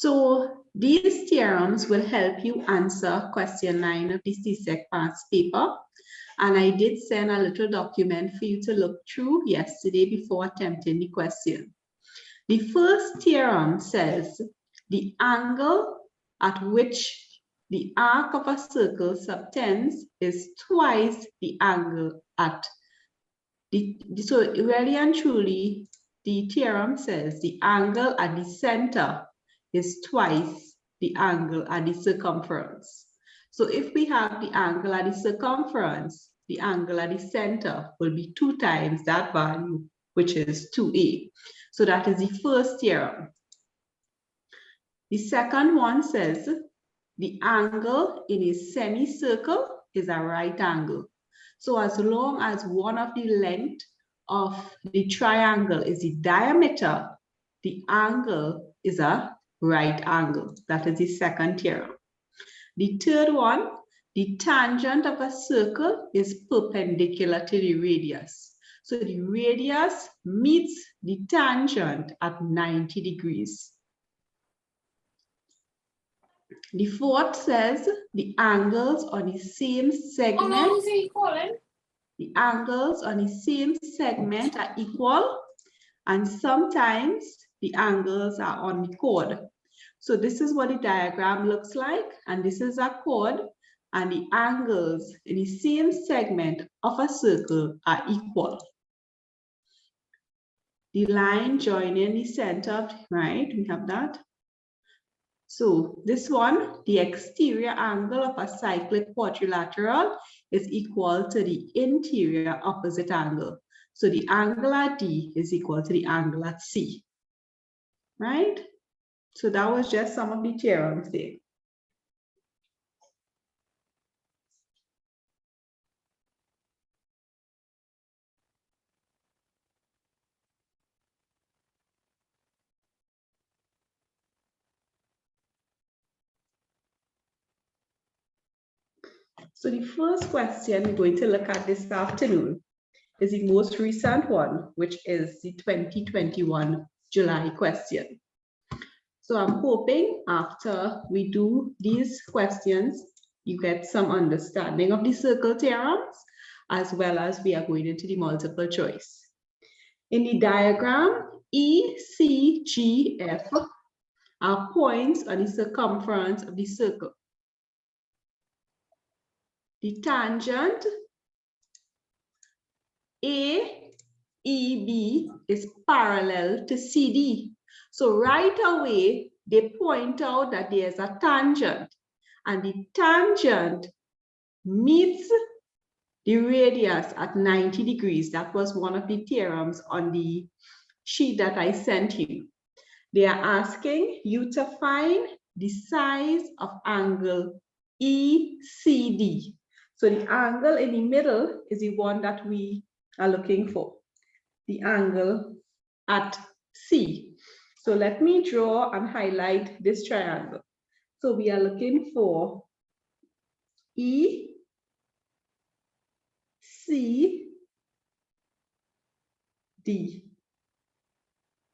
So these theorems will help you answer question 9 of the Csec past paper. And I did send a little document for you to look through yesterday before attempting the question. The first theorem says the angle at which the arc of a circle subtends is twice the angle at the, so really and truly, the theorem says the angle at the center is twice the angle at the circumference. So if we have the angle at the circumference, the angle at the center will be 2 times that value, which is 2a. So that is the first theorem. The second one says the angle in a semicircle is a right angle. So as long as one of the length of the triangle is the diameter, the angle is a right angle. That is the second theorem. The third one, the tangent of a circle is perpendicular to the radius. So the radius meets the tangent at 90 degrees. The fourth says the angles on the same segment. The angles on the same segment are equal, and sometimes the angles are on the chord. So this is what the diagram looks like, and this is a chord, and the angles in the same segment of a circle are equal. The line joining the center, right? We have that. So this one, the exterior angle of a cyclic quadrilateral is equal to the interior opposite angle. So the angle at D is equal to the angle at C, right? So that was just some of the theorems there. So the first question we're going to look at this afternoon is the most recent one, which is the 2021 July question. So I'm hoping after we do these questions, you get some understanding of the circle theorems, as well as we are going into the multiple choice. In the diagram, E, C, G, F are points on the circumference of the circle. The tangent AEB is parallel to CD. So right away, they point out that there's a tangent, and the tangent meets the radius at 90 degrees. That was one of the theorems on the sheet that I sent you. They are asking you to find the size of angle ECD. So the angle in the middle is the one that we are looking for, the angle at C. So let me draw and highlight this triangle. So we are looking for ECD.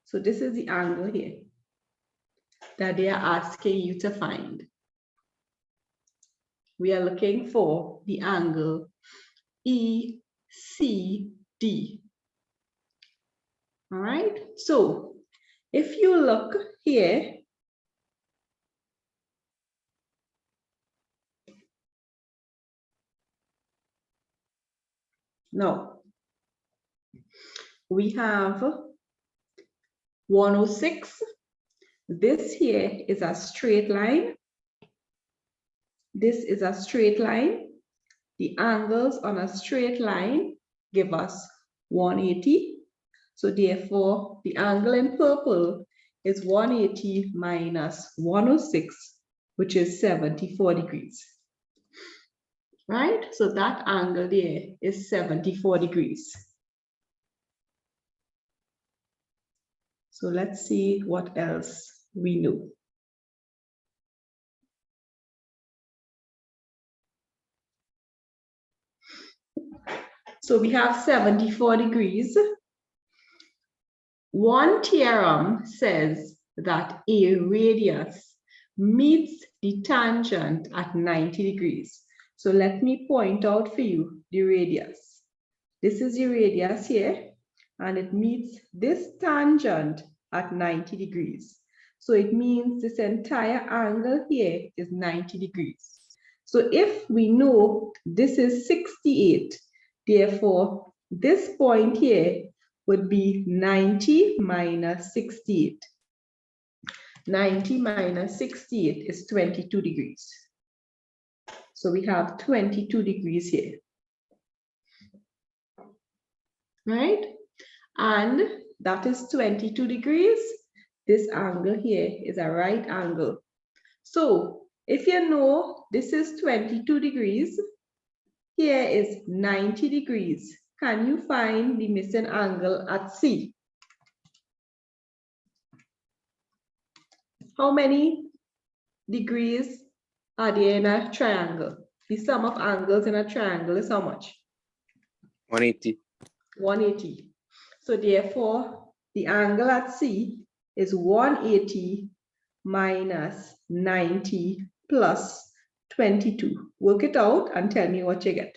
So this is the angle here that they are asking you to find. We are looking for the angle ECD. All right, so if you look here, now we have 106. This here is a straight line. This is a straight line. The angles on a straight line give us 180. So therefore, the angle in purple is 180 minus 106, which is 74 degrees. Right? So that angle there is 74 degrees. So let's see what else we know. So we have 74 degrees. One theorem says that a radius meets the tangent at 90 degrees. So let me point out for you the radius. This is the radius here, and it meets this tangent at 90 degrees. So it means this entire angle here is 90 degrees. So if we know this is 68, therefore this point here would be 90 minus 68. 90 minus 68 is 22 degrees. So we have 22 degrees here. Right? And that is 22 degrees. This angle here is a right angle. So if you know this is 22 degrees, here is 90 degrees. Can you find the missing angle at C? How many degrees are there in a triangle? The sum of angles in a triangle is how much? 180. 180. So therefore, the angle at C is 180 minus 90 plus 22. Work it out and tell me what you get.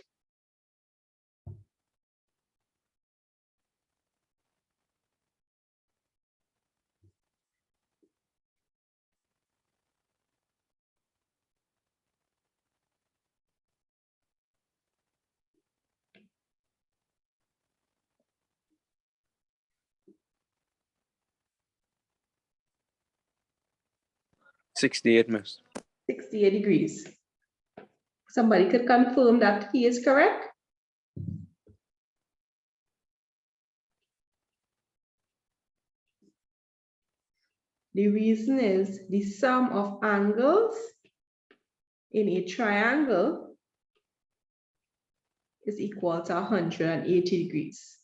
$68, miss. 68 degrees. Somebody could confirm that he is correct? The reason is the sum of angles in a triangle is equal to 180 degrees.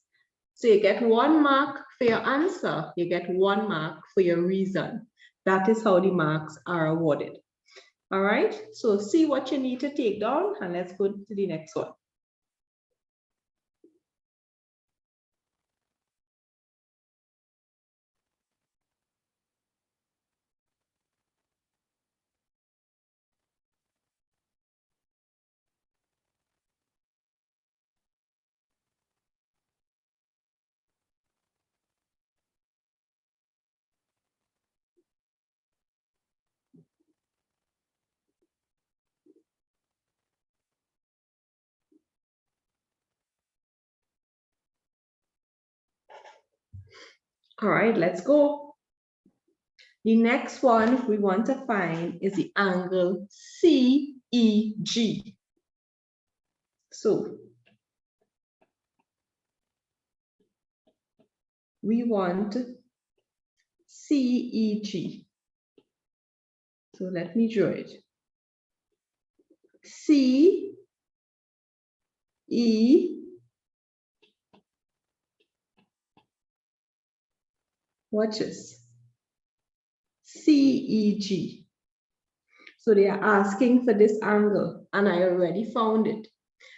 So you get 1 mark for your answer, you get 1 mark for your reason. That is how the marks are awarded. All right, so see what you need to take down and let's go to the next one. All right, let's go. The next one we want to find is the angle CEG. So we want CEG. So let me draw it. CE, watch this, CEG. So they are asking for this angle and I already found it.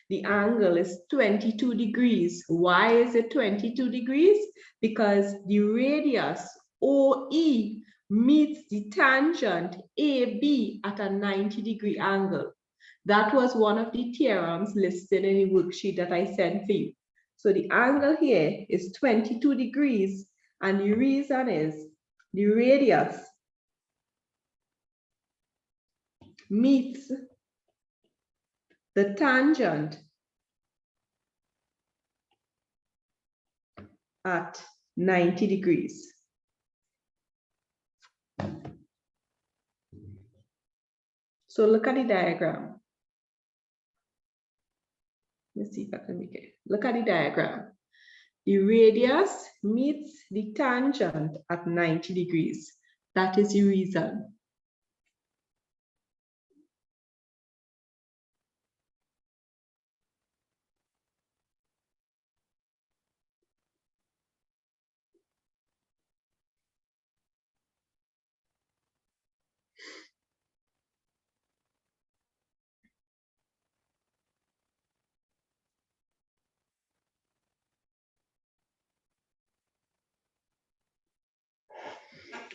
The angle is 22 degrees. Why is it 22 degrees? Because the radius OE meets the tangent AB at a 90-degree angle. That was one of the theorems listed in the worksheet that I sent for you. So the angle here is 22 degrees, and the reason is the radius meets the tangent at 90 degrees. So look at the diagram. Let's see if I can make it. Look at the diagram. The radius meets the tangent at 90 degrees. That is the reason.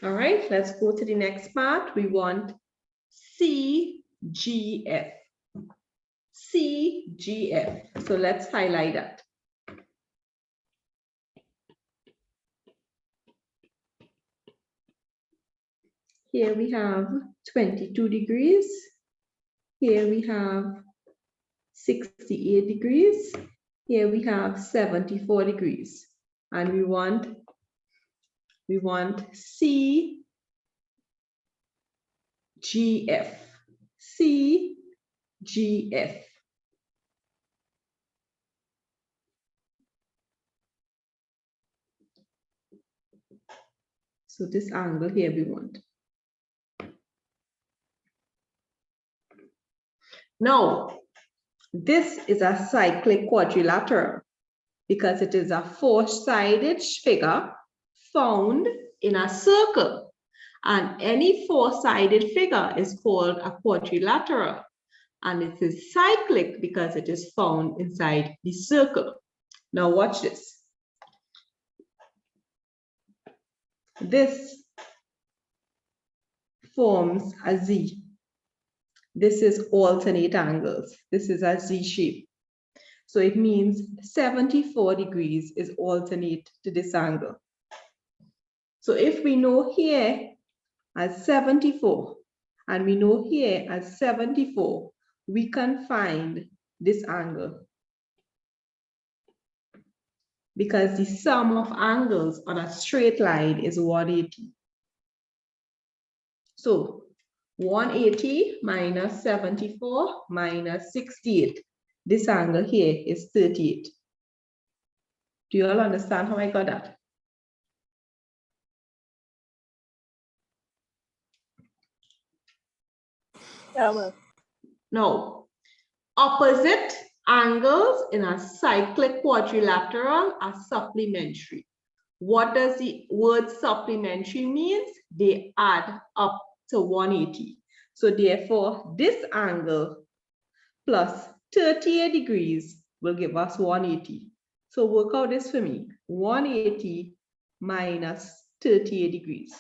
All right, let's go to the next part. We want CGF. CGF. So let's highlight that. Here we have 22 degrees. Here we have 68 degrees. Here we have 74 degrees. And we want CGF. CGF. So this angle here we want. Now, this is a cyclic quadrilateral because it is a four-sided figure found in a circle. And any four-sided figure is called a quadrilateral. And it is cyclic because it is found inside the circle. Now watch this. This forms a Z. This is alternate angles. This is a Z shape. So it means 74 degrees is alternate to this angle. So if we know here as 74 and we know here as 74, we can find this angle. Because the sum of angles on a straight line is 180. So 180 minus 74 minus 68. This angle here is 38. Do you all understand how I got that? No. Opposite angles in a cyclic quadrilateral are supplementary. What does the word supplementary mean? They add up to 180. So therefore, this angle plus 38 degrees will give us 180. So work out this for me. 180 minus 38 degrees.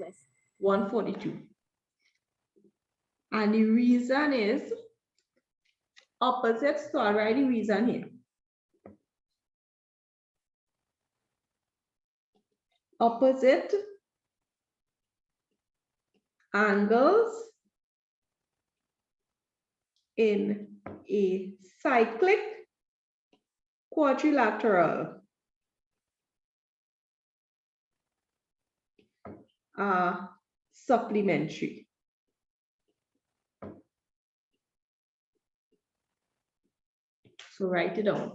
Miss. 142. And the reason is opposite, so I'll write the reason here. Opposite angles in a cyclic quadrilateral are supplementary. So write it down.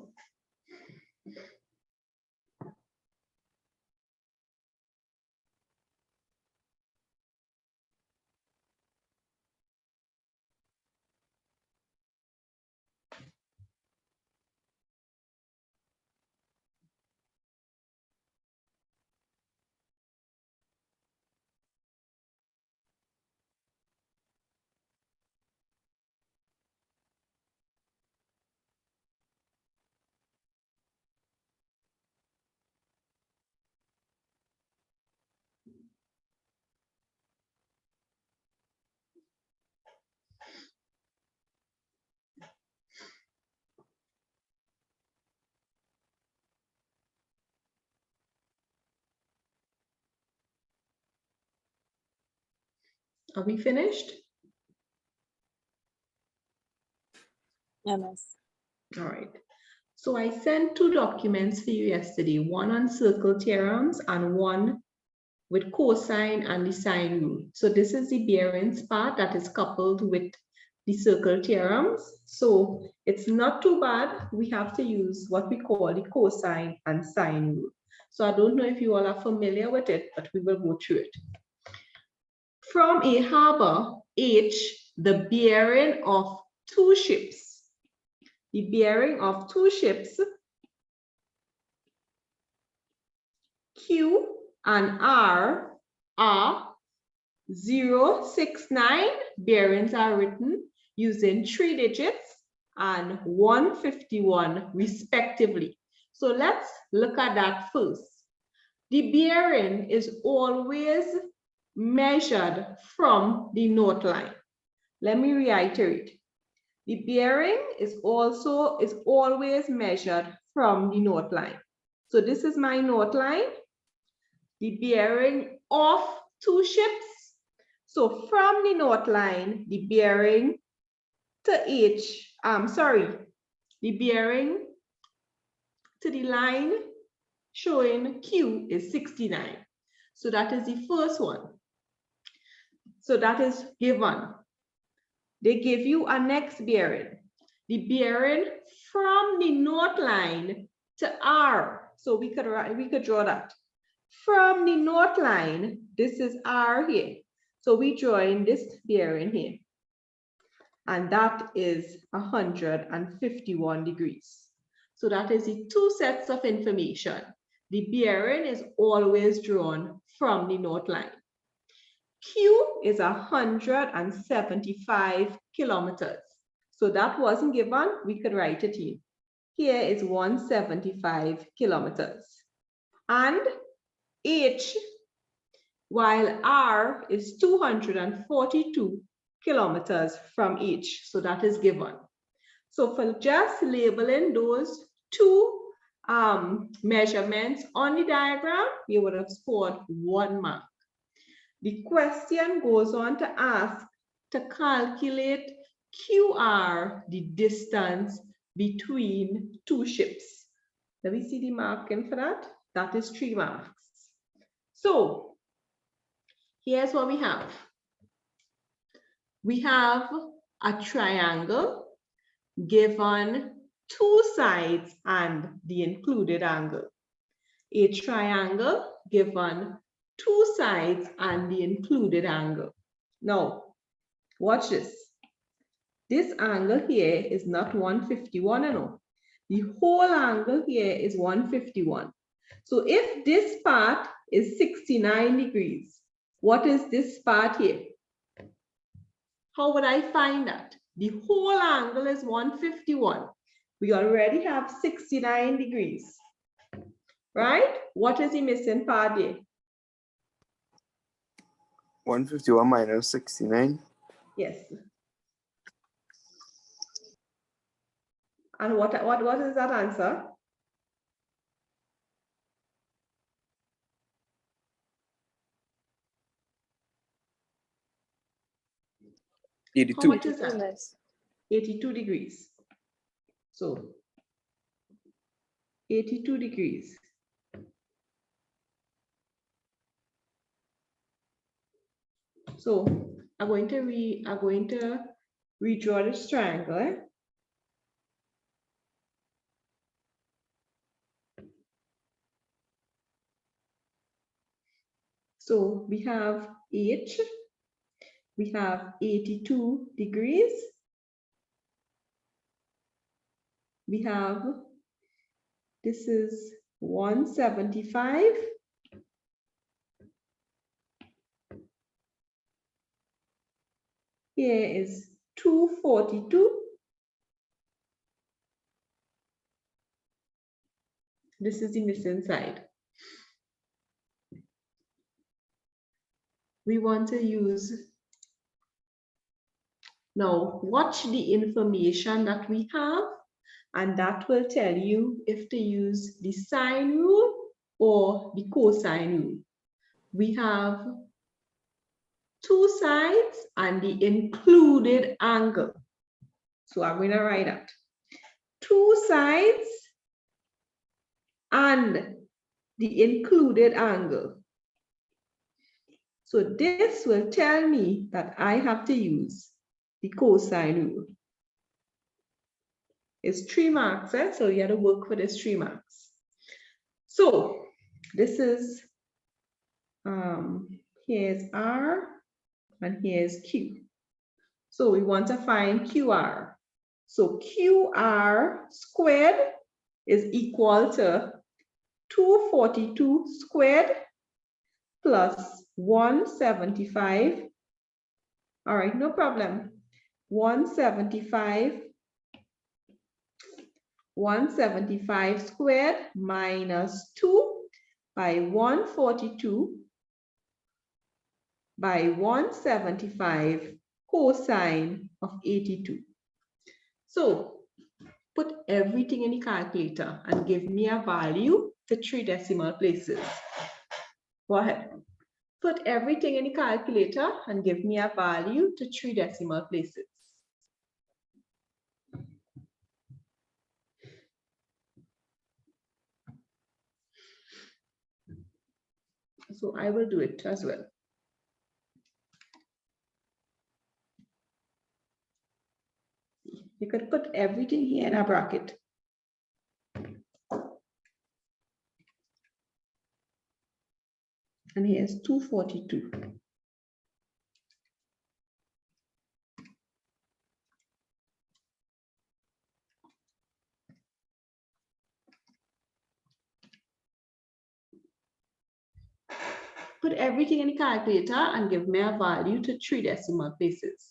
Are we finished? Yeah, miss. All right. So I sent two documents for you yesterday, one on circle theorems and one with cosine and the sine rule. So this is the bearings part that is coupled with the circle theorems. So it's not too bad. We have to use what we call the cosine and sine rule. So I don't know if you all are familiar with it, but we will go through it. From a harbor, H, the bearing of two ships, the bearing of two ships, Q and R are 069, bearings are written using 3 digits, and 151 respectively. So let's look at that first. The bearing is always measured from the north line. Let me reiterate. The bearing is always measured from the north line. So this is my north line, the bearing of two ships. So from the north line, the bearing to the bearing to the line showing Q is 69. So that is the first one. So that is given. They give you a next bearing. The bearing from the north line to R. So we could draw that. From the north line, this is R here. So we draw in this bearing here. And that is 151 degrees. So that is the two sets of information. The bearing is always drawn from the north line. Q is 175 kilometers. So that wasn't given, we could write it here. Here is 175 kilometers. And H, while R is 242 kilometers from H. So that is given. So for just labeling those two measurements on the diagram, we would have scored 1 mark. The question goes on to ask to calculate QR, the distance between two ships. Let me see the marking for that. That is 3 marks. So here's what we have. We have a triangle given 2 sides and the included angle. A triangle given 2 sides and the included angle. Now, watch this. This angle here is not 151 at all. The whole angle here is 151. So if this part is 69 degrees, what is this part here? How would I find that? The whole angle is 151. We already have 69 degrees, right? What is the missing part there? 151 minus 69. Yes. And what is that answer? How 82. much is that? 82 degrees. So 82 degrees. So I'm going to redraw this triangle. So we have H, we have 82 degrees. We have, this is 175. Here is 242. This is the missing side. We want to use, now watch the information that we have, and that will tell you if to use the sine rule or the cosine rule. We have 2 sides and the included angle. So I'm going to write that. 2 sides and the included angle. So this will tell me that I have to use the cosine rule. It's 3 marks, eh? So you have to work for this 3 marks. So this is, here's R, And here's Q. So we want to find QR. So QR squared is equal to 242 squared plus 175. All right, no problem. 175 squared minus 2 by 142 by 175 cosine of 82. So put everything in the calculator and give me a value to 3 decimal places. Go ahead. Put everything in the calculator and give me a value to 3 decimal places. So I will do it as well. You could put everything here in a bracket. And here's 242. Put everything in the calculator and give me a value to 3 decimal places.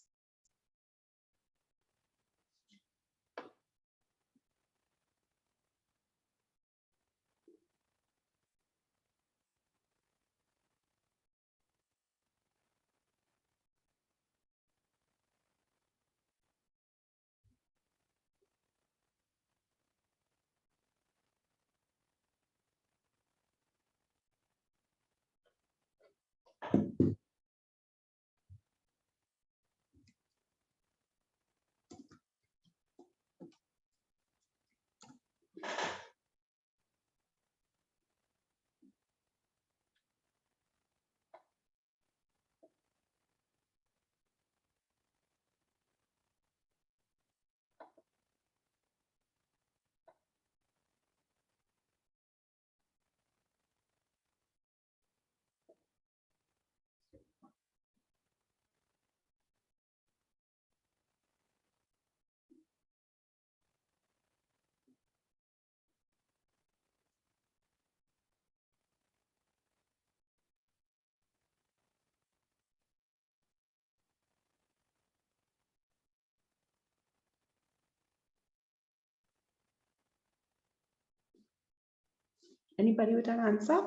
Anybody with an answer?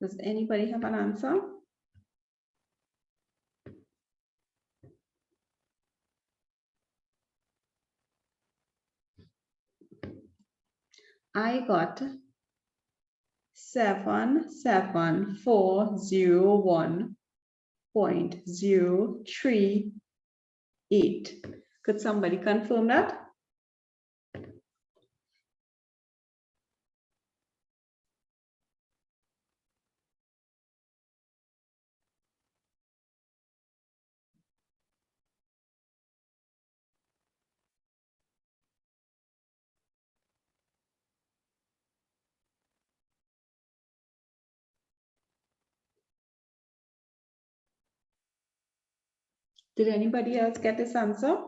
Does anybody have an answer? I got 77401.038. Could somebody confirm that? Did anybody else get this answer?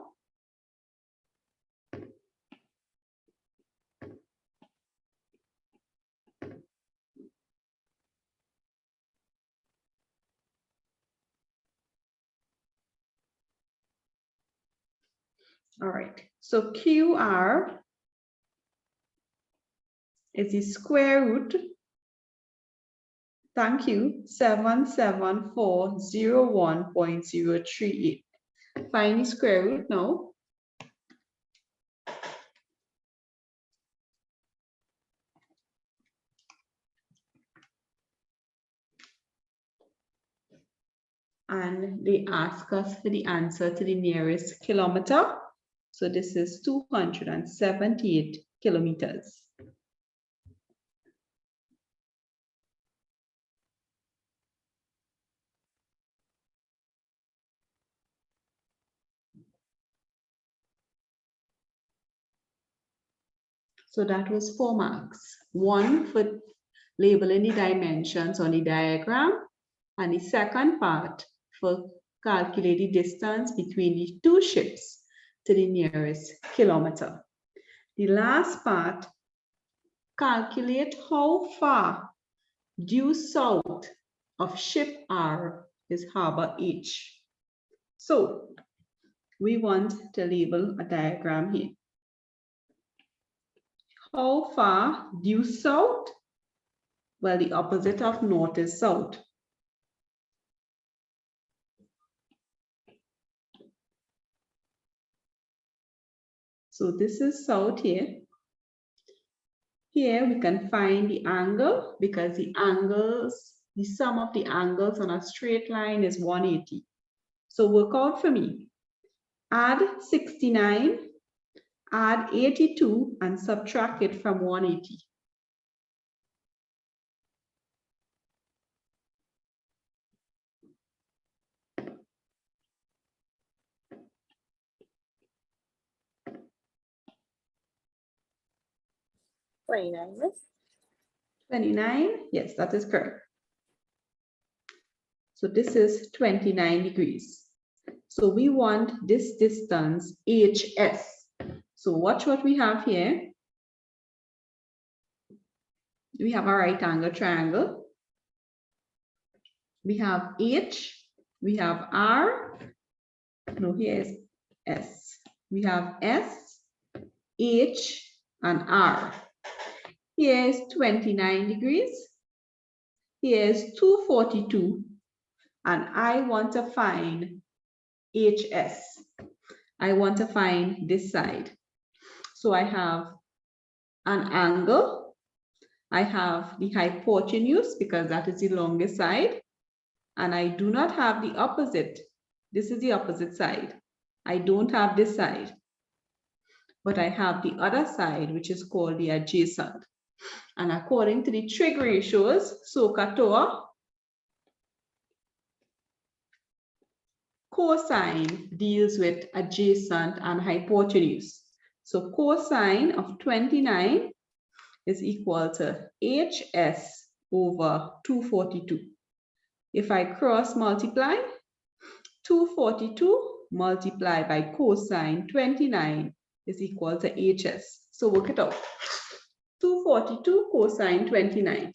All right, so QR is the square root, thank you, 77401.038. Find the square root now. And they ask us for the answer to the nearest kilometer. So this is 278 kilometers. So that was 4 marks. 1 for labeling the dimensions on the diagram, and the second part for calculate the distance between the 2 ships to the nearest kilometer. The last part, calculate how far due south of ship R is harbor H. So we want to label a diagram here. How far due south? Well, the opposite of north is south. So this is south here. Here we can find the angle because the angles, the sum of the angles on a straight line is 180. So work out for me. Add 69, add 82, and subtract it from 180. Miss. 29, yes, that is correct. So this is 29 degrees. So we want this distance HS. So watch what we have here. We have a right angle triangle. We have H, we have R, no, here is S. We have S, H, and R. Here is 29 degrees. Here is 242. And I want to find HS. I want to find this side. So I have an angle. I have the hypotenuse because that is the longest side. And I do not have the opposite. This is the opposite side. I don't have this side. But I have the other side, which is called the adjacent. And according to the trig ratios, SOHCAHTOA, cosine deals with adjacent and hypotenuse. So cosine of 29 is equal to HS over 242. If I cross multiply, 242 multiplied by cosine 29 is equal to HS. So work it out. 242 cosine 29.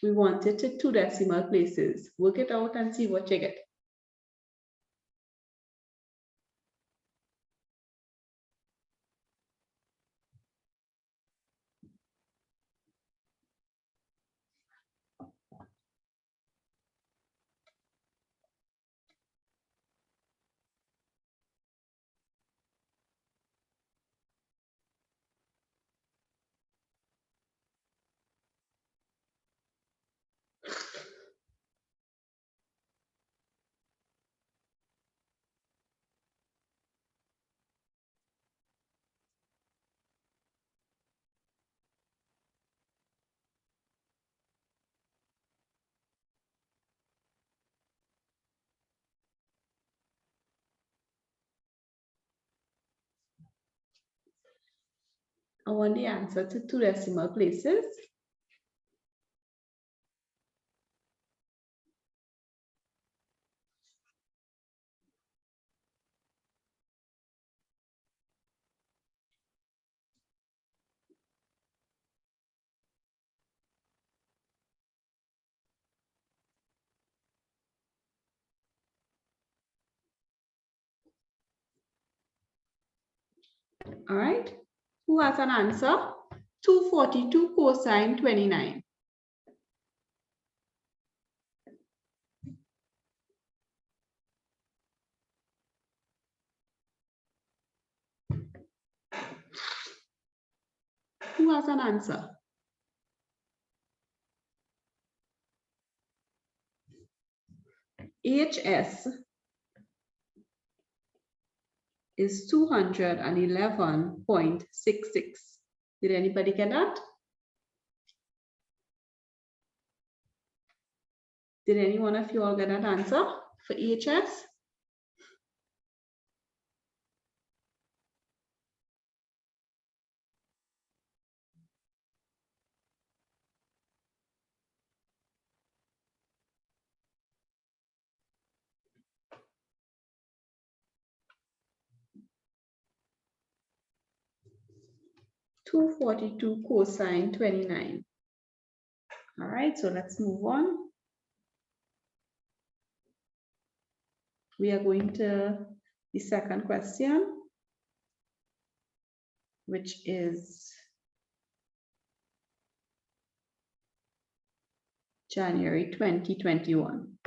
We want it to 2 decimal places. Work it out and see what you get. I want the answer to 2 decimal places. All right. Who has an answer? 242 cosine 29. Who has an answer? HS is 211.66. Did anybody get that? Did any one of you all get that answer for HS? 242 cosine 29. All right, so let's move on. We are going to the second question, which is January 2021.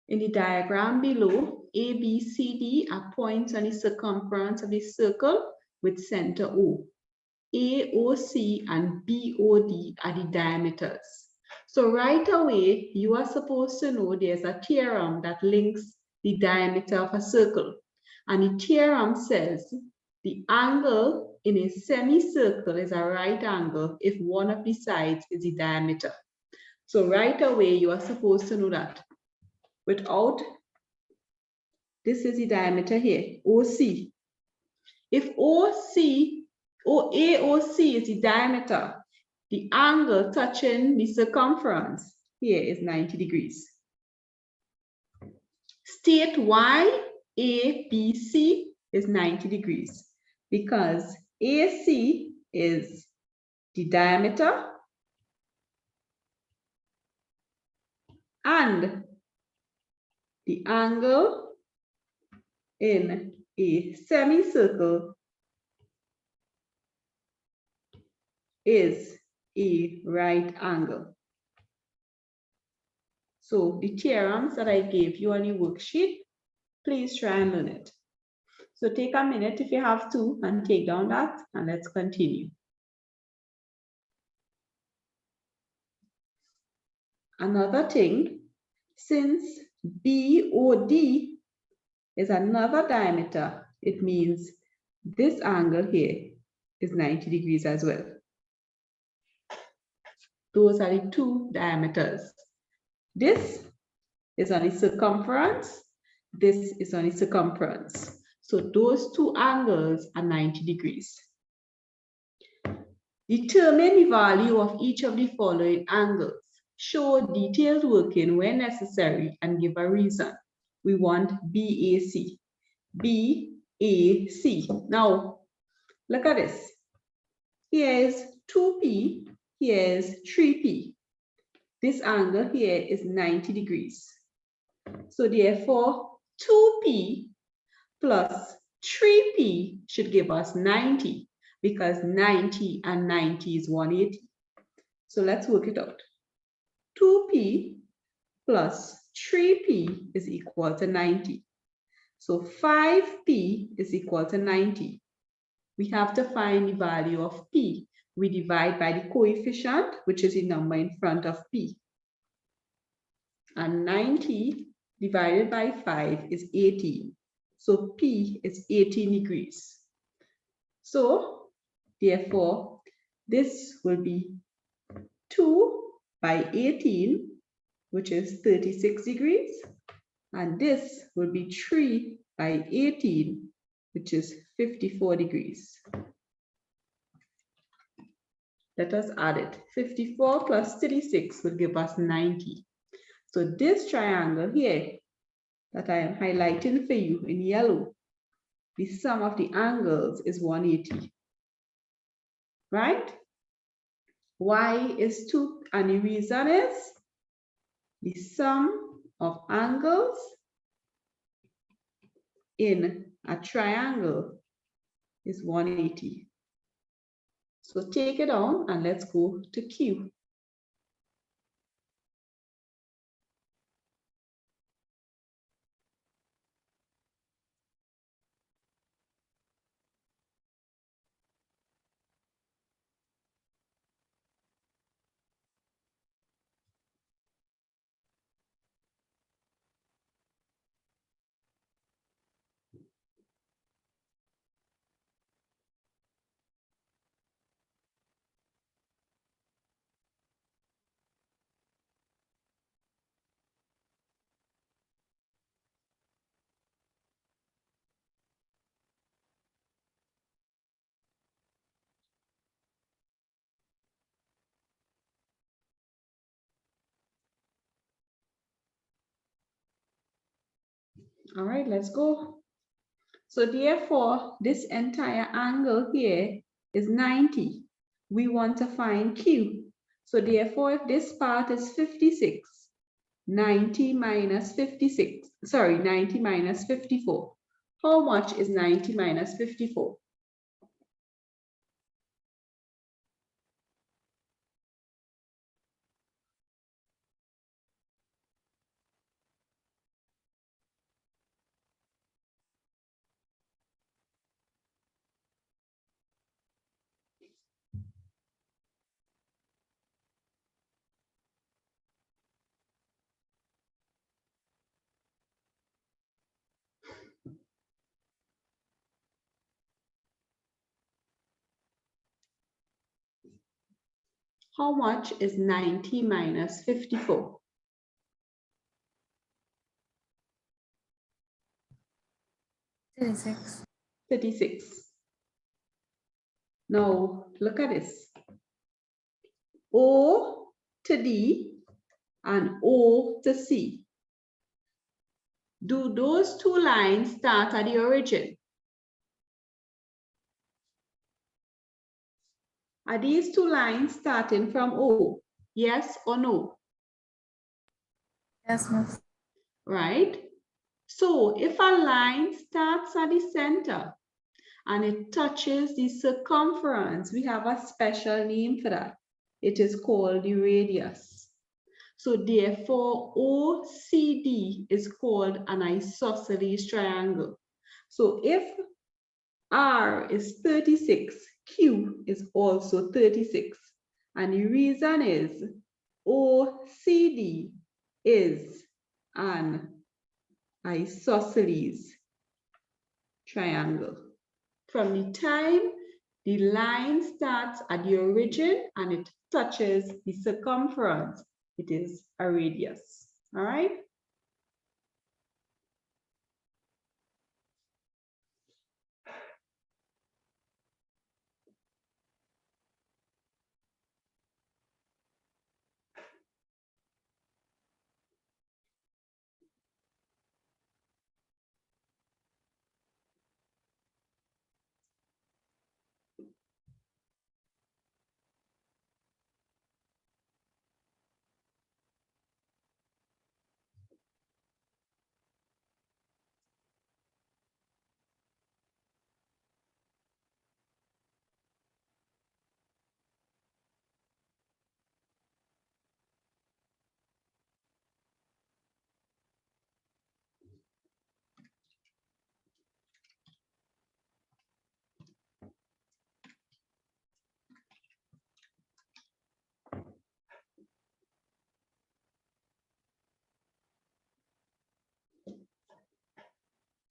In the diagram below, A, B, C, D are points on the circumference of the circle with center O. A, O, C, and B, O, D are the diameters. So right away, you are supposed to know there's a theorem that links the diameter of a circle. And the theorem says the angle in a semicircle is a right angle if one of the sides is the diameter. So right away, you are supposed to know that. Without, this is the diameter here, OC. If AOC is the diameter, the angle touching the circumference here is 90 degrees. State why ABC is 90 degrees, because AC is the diameter and the angle in a semicircle is a right angle. So the theorems that I gave you on your worksheet, please try and learn it. So take a minute if you have to and take down that, and let's continue. Another thing, since BOD is another diameter, it means this angle here is 90 degrees as well. Those are the two diameters. This is on the circumference, this is on the circumference. So those two angles are 90 degrees. Determine the value of each of the following angles. Show detailed working when necessary and give a reason. We want BAC. BAC. Now, look at this. Here is 2P, here is 3P. This angle here is 90 degrees. So therefore, 2P plus 3P should give us 90, because 90 and 90 is 180. So let's work it out. 2P plus 3P is equal to 90. So 5P is equal to 90. We have to find the value of P. We divide by the coefficient, which is the number in front of P. And 90 divided by 5 is 18. So P is 18 degrees. So therefore, this will be 2 by 18, which is 36 degrees. And this will be 3 by 18, which is 54 degrees. Let us add it. 54 plus 36 will give us 90. So this triangle here that I am highlighting for you in yellow, the sum of the angles is 180. Right? Y is 2, and the reason is the sum of angles in a triangle is 180. So take it on and let's go to Q. All right, let's go. So therefore, this entire angle here is 90. We want to find Q. So therefore, if this part is 56, 90 minus 56, sorry, 90 minus 54. How much is 90 minus 54? How much is 90 minus 54? 36. 36. Now, look at this. O to D and O to C. Do those two lines start at the origin? Are these two lines starting from O? Yes or no? Yes, miss. Right? So if a line starts at the center and it touches the circumference, we have a special name for that. It is called the radius. So therefore, OCD is called an isosceles triangle. So if R is 36, Q is also 36. And the reason is OCD is an isosceles triangle. From the time the line starts at the origin and it touches the circumference, it is a radius. All right?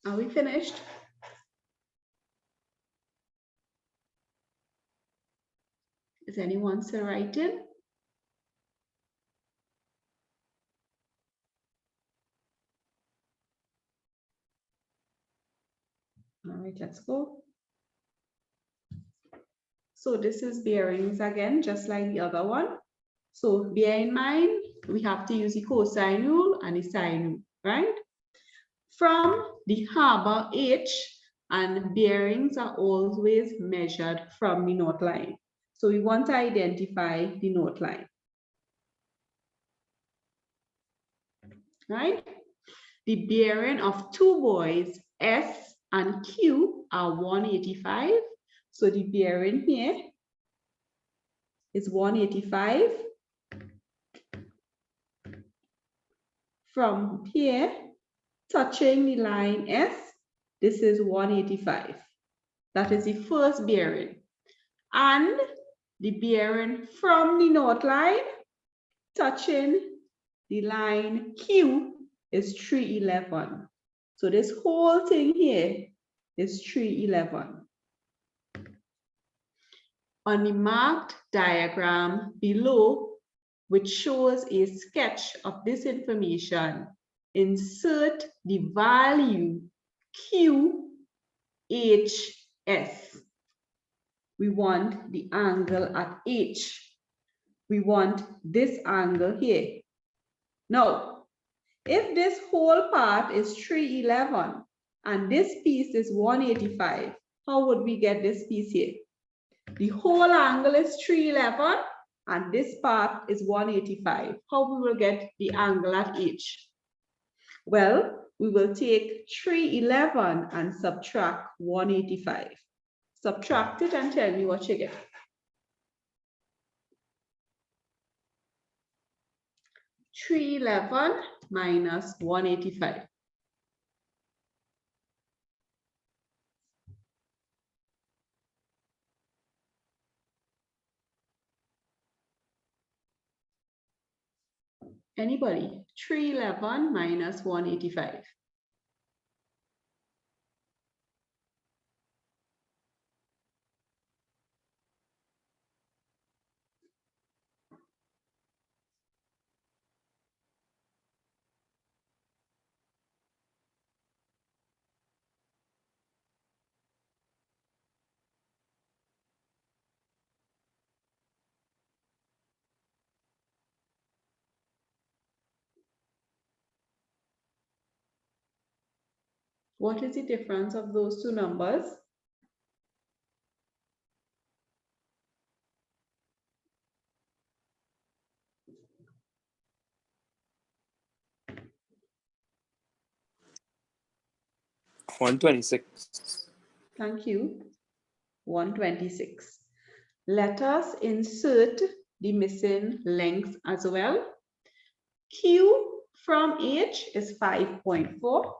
Are we finished? Is anyone still writing? All right, let's go. So this is bearings again, just like the other one. So bear in mind, we have to use the cosine rule and the sine rule, right? From the harbor H, and bearings are always measured from the north line. So we want to identify the north line, right? The bearing of two buoys, S and Q, are 185. So the bearing here is 185. From here, touching the line S, this is 185. That is the first bearing. And the bearing from the north line, touching the line Q, is 311. So this whole thing here is 311. On the marked diagram below, which shows a sketch of this information, insert the value QHS. We want the angle at H. We want this angle here. Now, If this whole part is 311 and this piece is 185, how would we get this piece here? The whole angle is 311 and this part is 185. How we will get the angle at H? Well, we will take 311 and subtract 185. Subtract it and tell me what you get. 311 minus 185. Anybody? 311 minus 185. What is the difference of those two numbers? $126. Thank you. 126. Let us insert the missing length as well. Q from H is 5.4.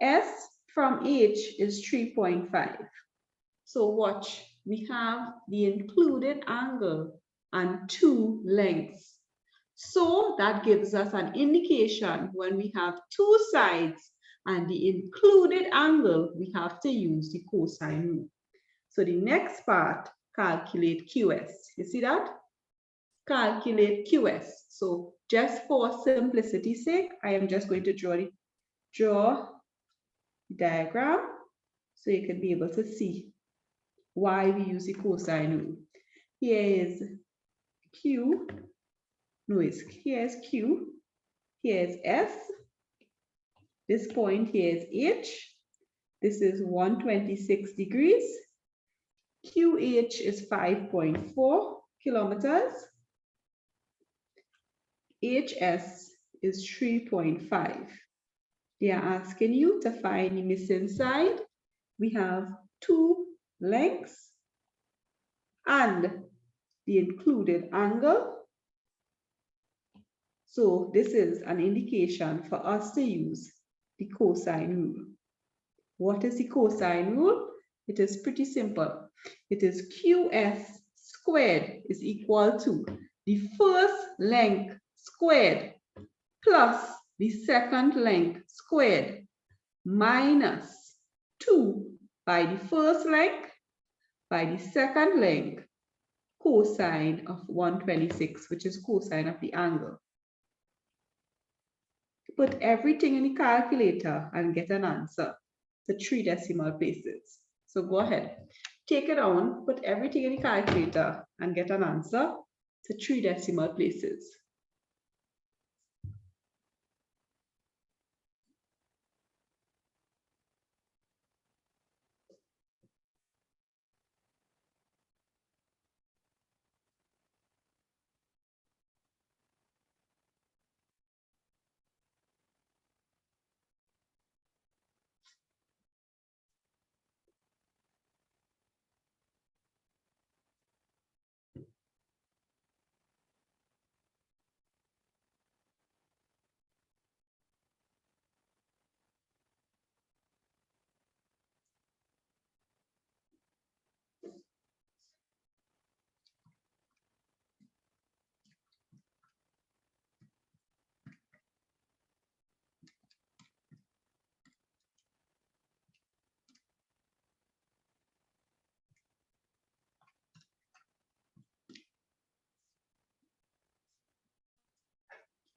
S from H is 3.5. So watch, we have the included angle and two lengths. So that gives us an indication when we have two sides and the included angle, we have to use the cosine rule. So the next part, calculate QS. You see that? Calculate QS. So just for simplicity's sake, I am just going to draw the diagram so you can be able to see why we use the cosine rule. Here is Q. No, here's Q. Here's S. This point here is H. This is 126 degrees. QH is 5.4 kilometers. HS is 3.5. They are asking you to find the missing side. We have two lengths and the included angle. So this is an indication for us to use the cosine rule. What is the cosine rule? It is pretty simple. It is QS squared is equal to the first length squared plus the second length squared minus 2 by the first length by the second length cosine of 126, which is cosine of the angle. Put everything in the calculator and get an answer to 3 decimal places. So go ahead, take it on, put everything in the calculator and get an answer to 3 decimal places.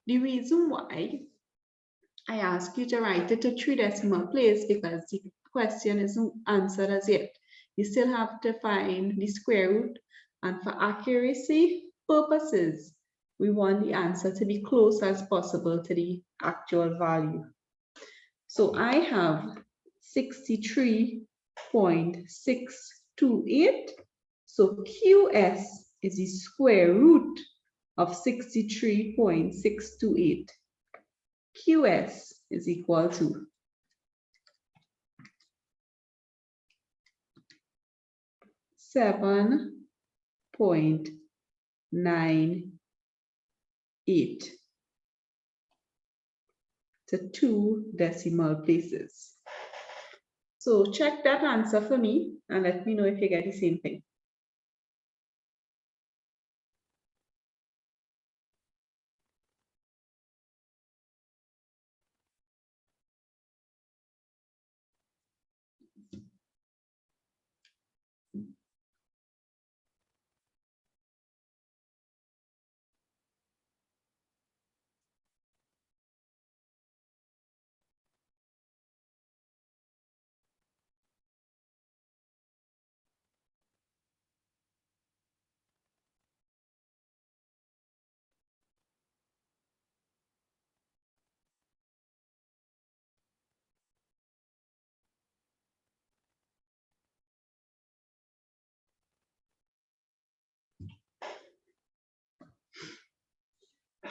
The reason why I ask you to write it to 3 decimal place because the question isn't answered as yet. You still have to find the square root, and for accuracy, purposes, we want the answer to be close as possible to the actual value. So I have 63.628. So QS is the square root of 63.628. QS is equal to 7.98 to 2 decimal places. So check that answer for me and let me know if you get the same thing.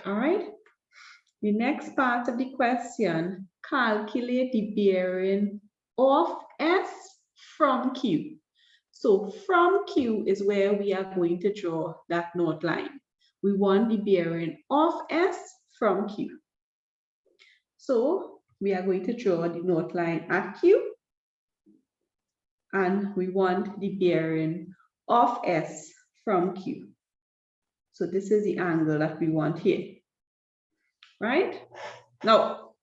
All right. The next part of the question, calculate the bearing of S from Q. So from Q is where we are going to draw that north line. We want the bearing of S from Q. So we are going to draw the north line at Q. And we want the bearing of S from Q. So this is the angle that we want here. Right? Now,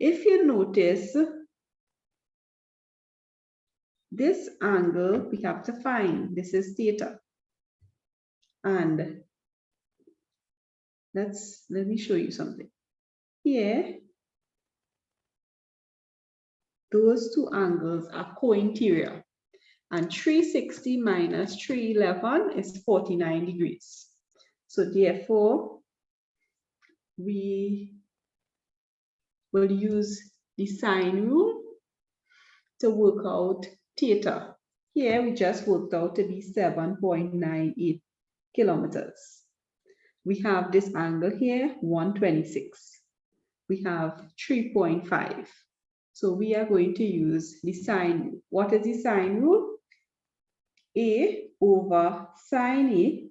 if you notice, this angle we have to find, this is theta. And let me show you something. Here, those two angles are co-interior. And 360 minus 311 is 49 degrees. So therefore, we will use the sine rule to work out theta. Here we just worked out to be 7.98 kilometers. We have this angle here, 126. We have 3.5. So we are going to use the sine rule. What is the sine rule? A over sine A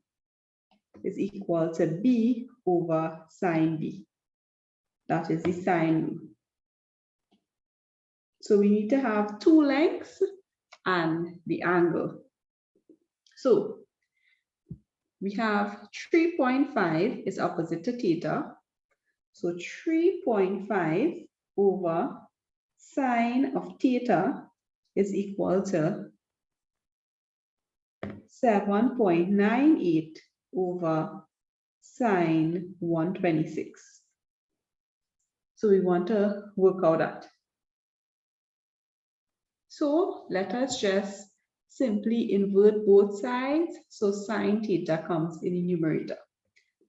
is equal to B over sine B. That is the sine rule. So we need to have two lengths and the angle. So we have 3.5 is opposite to theta. So 3.5 over sine of theta is equal to 7.98 over sine 126. So we want to work out that. So let us just simply invert both sides. So sine theta comes in the numerator.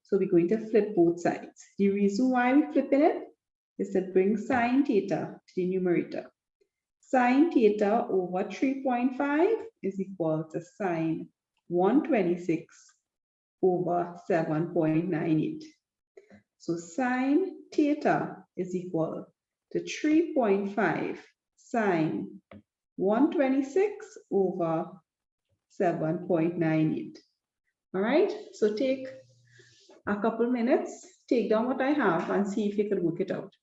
So we're going to flip both sides. The reason why we're flipping it is to bring sine theta to the numerator. Sine theta over 3.5 is equal to sine 126 over 7.98. So sine theta is equal to 3.5 sine 126 over 7.98. All right, so take a couple minutes, take down what I have and see if you can work it out.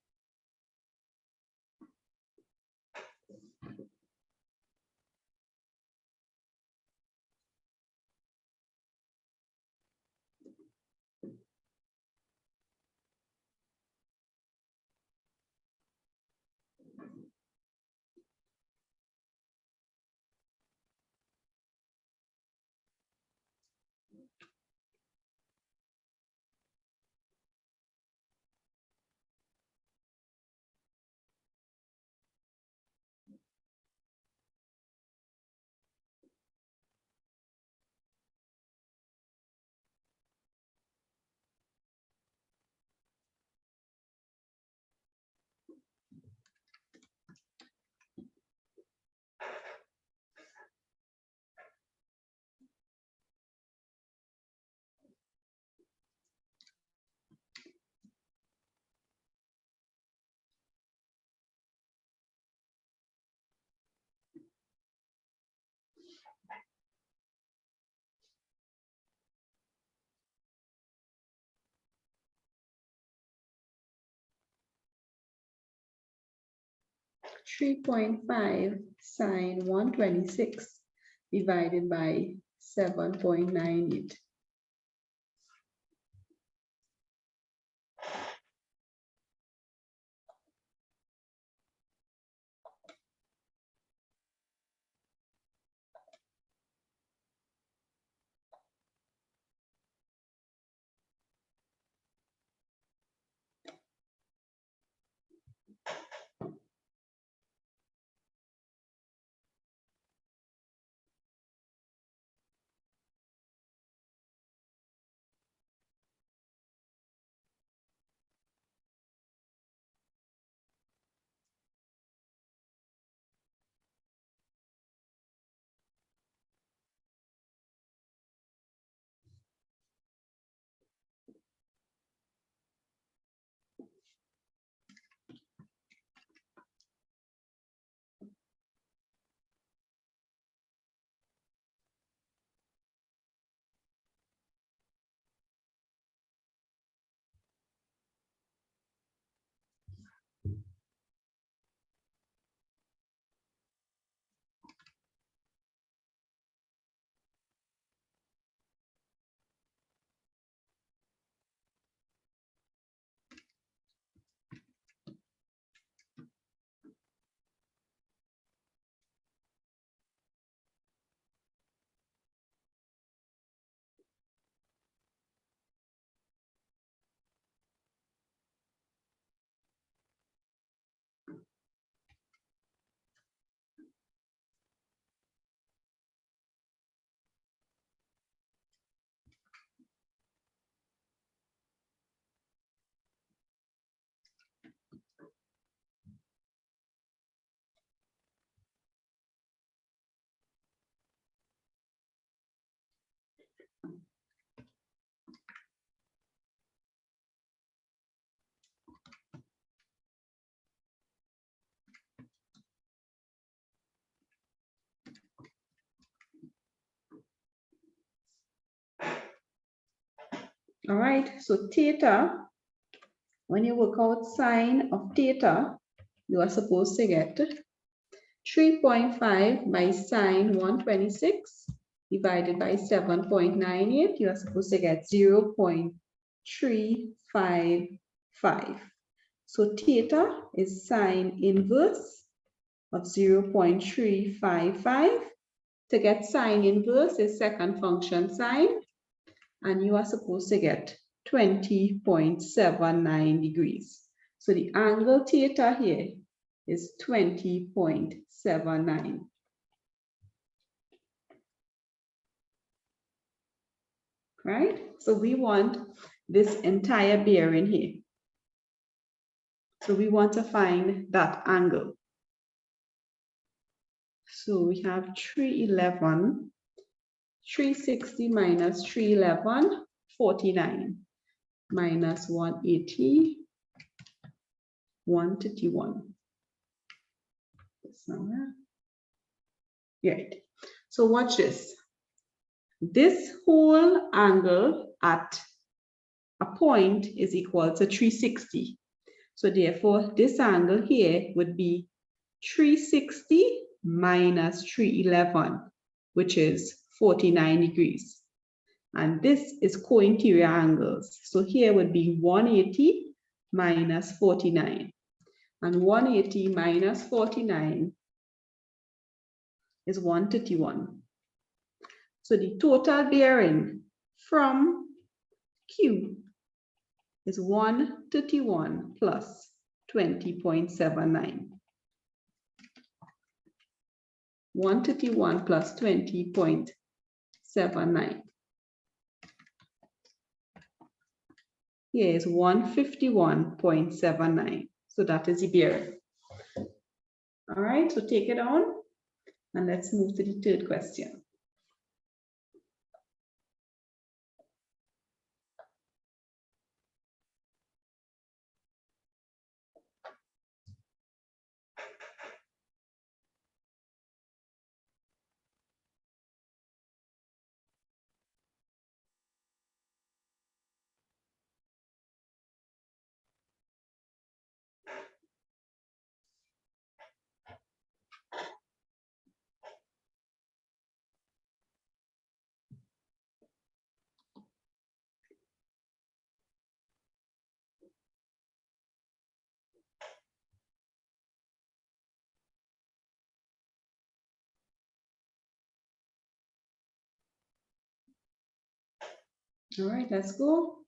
3.5 sine 126 divided by 7.98. All right, so theta, when you work out sine of theta, you are supposed to get 3.5 by sine 126 divided by 7.98. You are supposed to get 0.355. So theta is sine inverse of 0.355. To get sine inverse is second function sine, and you are supposed to get 20.79 degrees. So the angle theta here is 20.79. Right? So we want this entire bearing here. So we want to find that angle. So we have 311, 360 minus 311, 49, minus 180, 131. Right. So watch this. This whole angle at a point is equal to 360. So therefore, this angle here would be 360 minus 311, which is 49 degrees. And this is co-interior angles. So here would be 180 minus 49. And 180 minus 49 is 131. So the total bearing from Q is 131 plus 20.79. 131 plus 20.79. Here is 151.79. So that is the bearing. All right, so take it on and let's move to the third question. All right, let's go.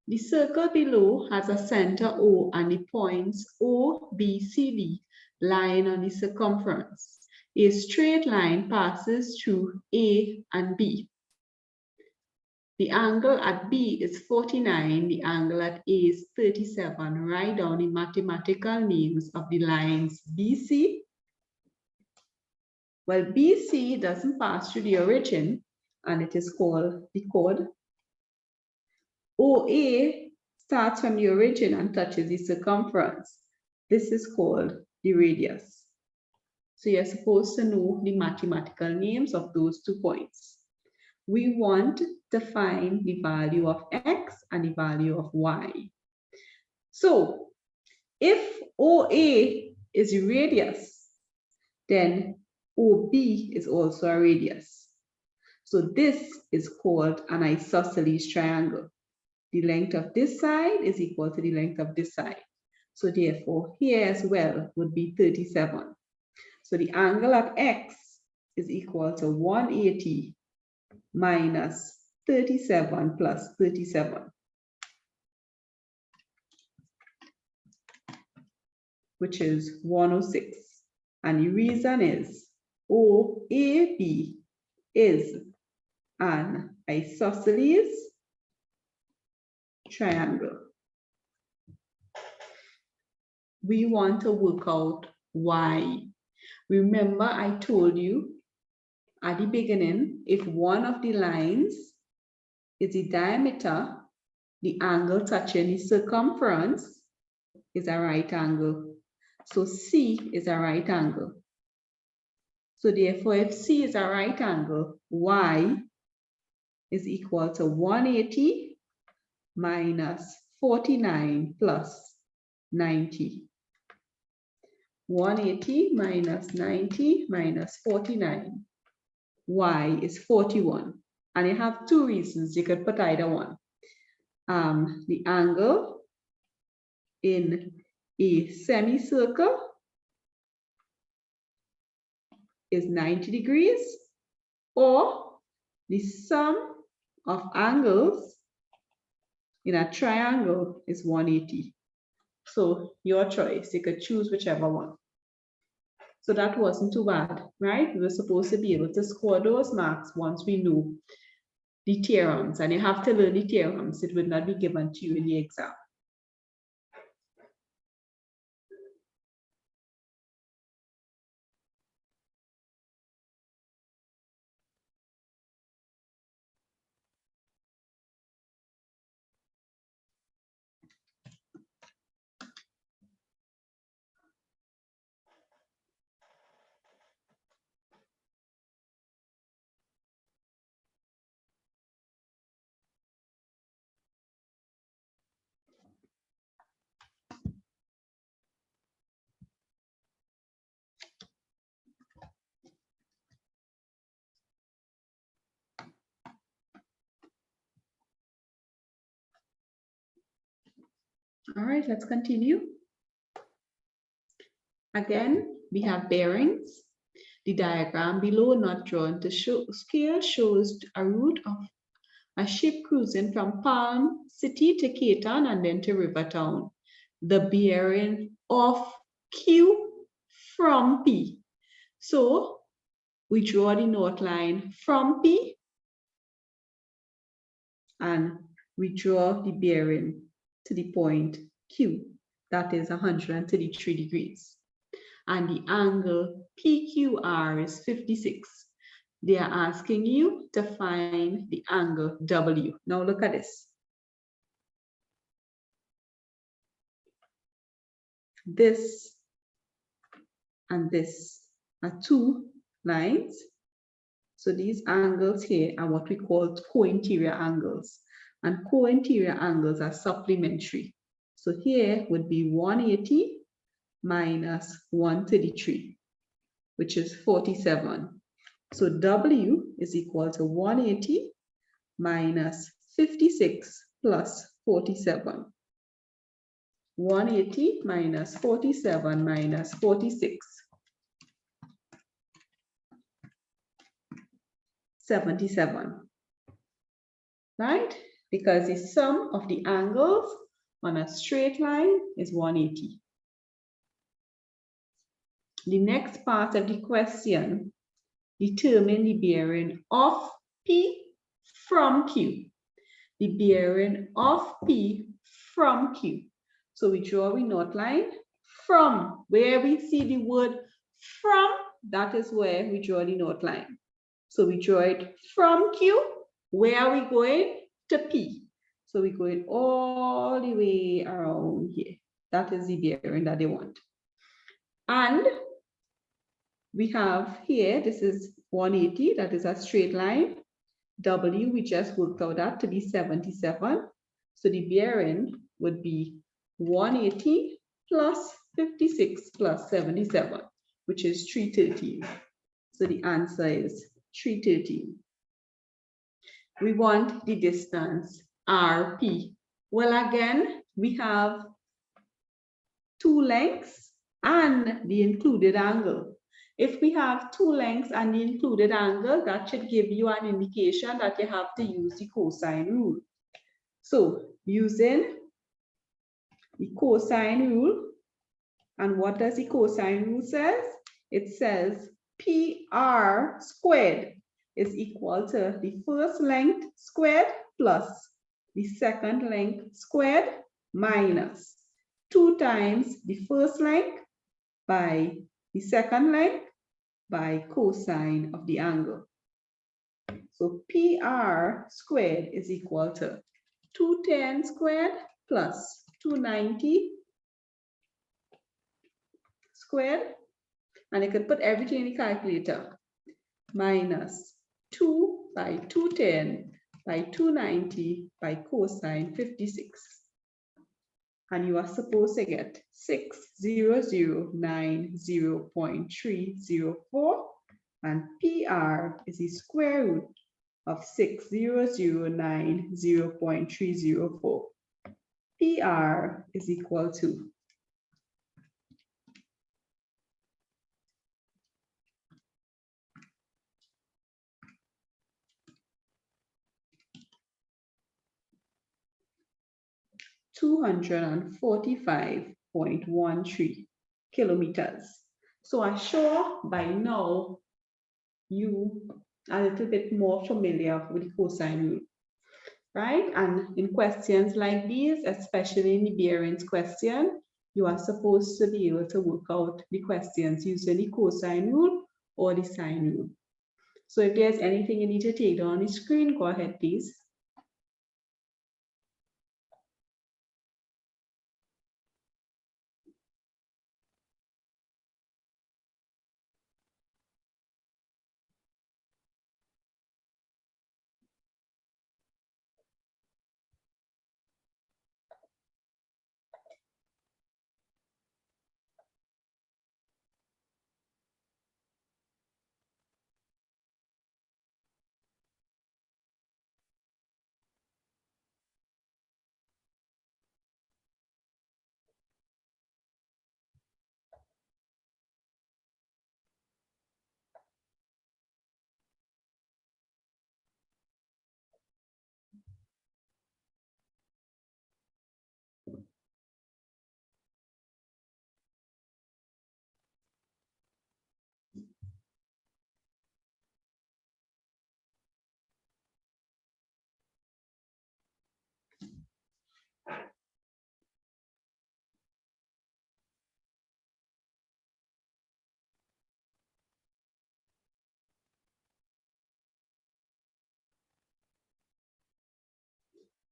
The circle below has a center O and the points O, B, C, D lying on the circumference. A straight line passes through A and B. The angle at B is 49, the angle at A is 37. Write down the mathematical names of the lines BC. Well, BC doesn't pass through the origin, and it is called the chord. OA starts from the origin and touches the circumference. This is called the radius. So you're supposed to know the mathematical names of those 2 points. We want to find the value of x and the value of y. So if OA is the radius, then OB is also a radius. So this is called an isosceles triangle. The length of this side is equal to the length of this side. So therefore, here as well would be 37. So the angle at x is equal to 180 minus 37 plus 37, which is 106. And the reason is OAB is an isosceles triangle. We want to work out y. Remember, I told you at the beginning, if one of the lines is the diameter, the angle touching the circumference is a right angle. So C is a right angle. So therefore, if C is a right angle, y is equal to 180 minus 49 plus 90. 180 minus 90 minus 49. Y is 41. And you have 2 reasons. You could put either one. The angle in a semicircle is 90 degrees, or the sum of angles in a triangle is 180. So your choice, you could choose whichever one. So that wasn't too bad, right? We were supposed to be able to score those marks once we knew the theorems, and you have to learn the theorems. It would not be given to you in the exam. All right, let's continue. Again, we have bearings. The diagram below, not drawn to scale, shows a route of a ship cruising from Palm City to Cape Town and then to Rivertown. The bearing of Q from P. So we draw the north line from P and we draw the bearing to the point Q. That is 133 degrees. And the angle PQR is 56. They are asking you to find the angle W. Now look at this. This and this are 2 lines. So these angles here are what we call co-interior angles. And co-interior angles are supplementary. So here would be 180 minus 133, which is 47. So W is equal to 180 minus 56 plus 47. 180 minus 47 minus 46. 77. Right? Because the sum of the angles on a straight line is 180. The next part of the question, determine the bearing of P from Q. The bearing of P from Q. So we draw a knot line from where we see the word from, that is where we draw the knot line. So we draw it from Q. Where are we going? To P. So we're going all the way around here. That is the bearing that they want. And we have here, this is 180, that is a straight line. W, we just worked out that to be 77. So the bearing would be 180 plus 56 plus 77, which is 313. So the answer is 313. We want the distance RP. Well, again, we have two lengths and the included angle. If we have two lengths and the included angle, that should give you an indication that you have to use the cosine rule. So using the cosine rule, and what does the cosine rule says? It says PR squared is equal to the first length squared plus the second length squared minus 2 times the first length by the second length by cosine of the angle. So PR squared is equal to 210 squared plus 290 squared, and you can put everything in the calculator, minus 2 by 210 by 290 by cosine 56. And you are supposed to get 6090.304, and PR is the square root of 6090.304. PR is equal to 245.13 kilometers. So I'm sure by now you are a little bit more familiar with the cosine rule, right? And in questions like these, especially in the bearings question, you are supposed to be able to work out the questions using the cosine rule or the sine rule. So if there's anything you need to take down on the screen, go ahead, please.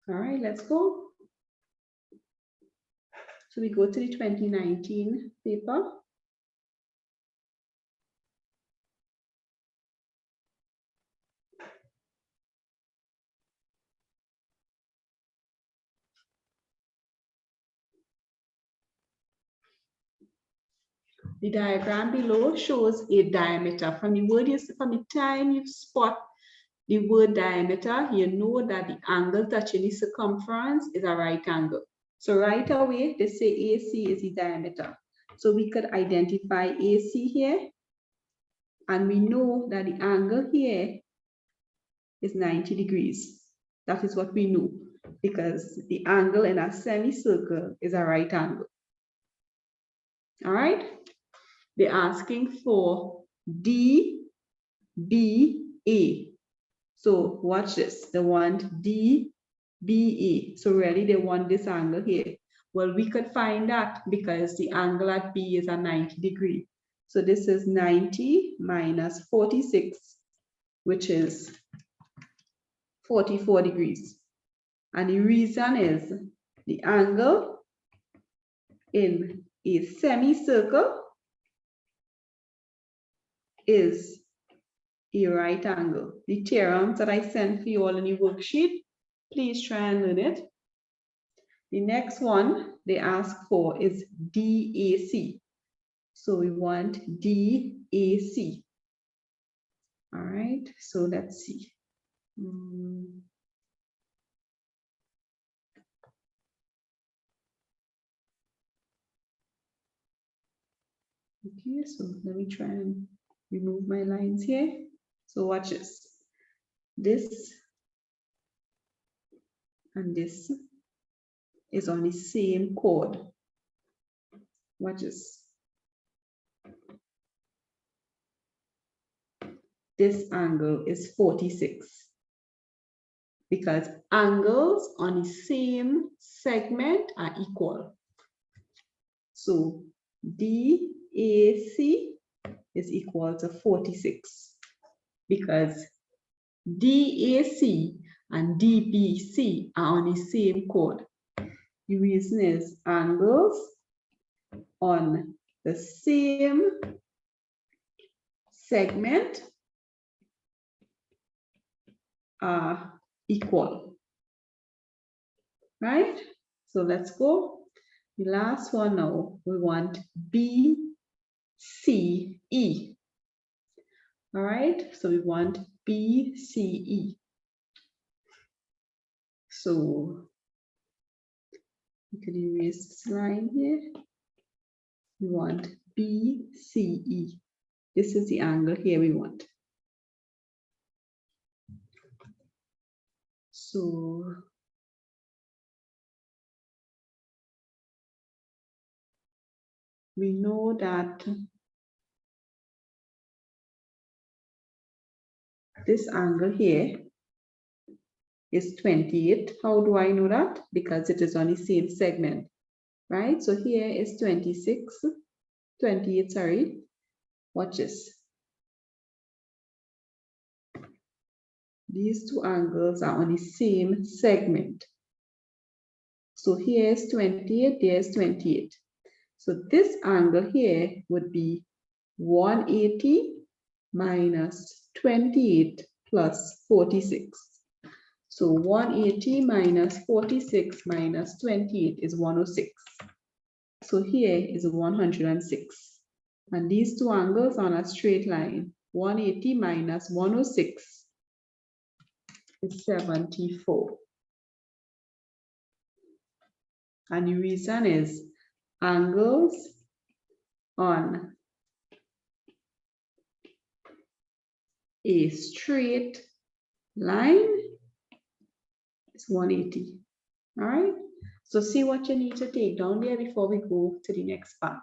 All right, let's go. So we go to the 2019 paper. The diagram below shows a diameter. From the time you spot the word diameter, you know that the angle touching the circumference is a right angle. So right away, they say AC is the diameter. So we could identify AC here, and we know that the angle here is 90 degrees. That is what we know, because the angle in a semicircle is a right angle. All right? They're asking for DBA. So watch this. They want DBA. So really they want this angle here. Well, we could find that because the angle at B is a 90 degree. So this is 90 minus 46, which is 44 degrees. And the reason is the angle in a semicircle is a right angle. The theorems that I sent for you all in the worksheet, please try and learn it. The next one they ask for is DAC. So we want DAC. All right, so let's see. Okay, so let me try and remove my lines here. So watch this. This and this is on the same chord. Watch this. This angle is 46 because angles on the same segment are equal. So DAC is equal to 46 because DAC and DBC are on the same chord. The reason is angles on the same segment are equal, right? So let's go. The last one now, we want BCE. All right, so we want BCE. So we could erase this line here. We want BCE. This is the angle here we want. So we know that this angle here is 28. How do I know that? Because it is on the same segment, right? So here is 28, sorry. Watch this. These two angles are on the same segment. So here is 28, there's 28. So this angle here would be 180 minus 28 plus 46. So 180 minus 46 minus 28 is 106. So here is 106. And these two angles are on a straight line. 180 minus 106 is 74. And the reason is angles on a straight line is 180. All right. So see what you need to take down there before we go to the next part.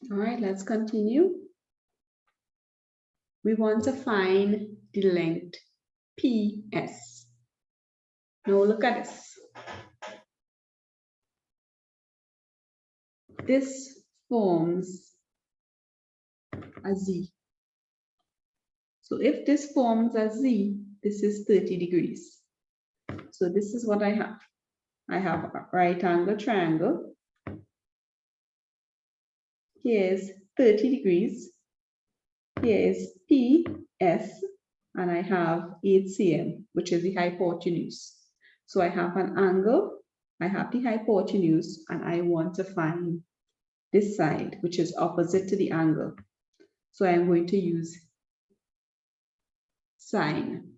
All right, let's continue. We want to find the length PS. Now look at this. This forms a Z. So if this forms a Z, this is 30 degrees. So this is what I have. I have a right angle triangle. Here's 30 degrees. Here is PS, and I have 8 cm, which is the hypotenuse. So I have an angle, I have the hypotenuse, and I want to find this side, which is opposite to the angle. So I'm going to use sine.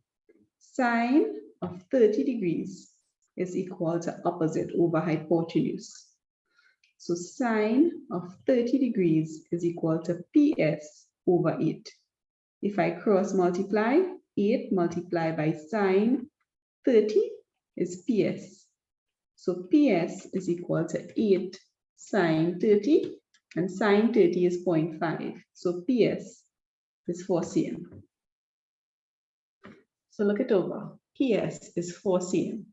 Sine of 30 degrees is equal to opposite over hypotenuse. So sine of 30 degrees is equal to PS over 8. If I cross multiply, 8 multiplied by sine 30 is PS. So PS is equal to 8 sine 30, and sine 30 is 0.5. So PS is 4 cm. So look it over. PS is 4 cm.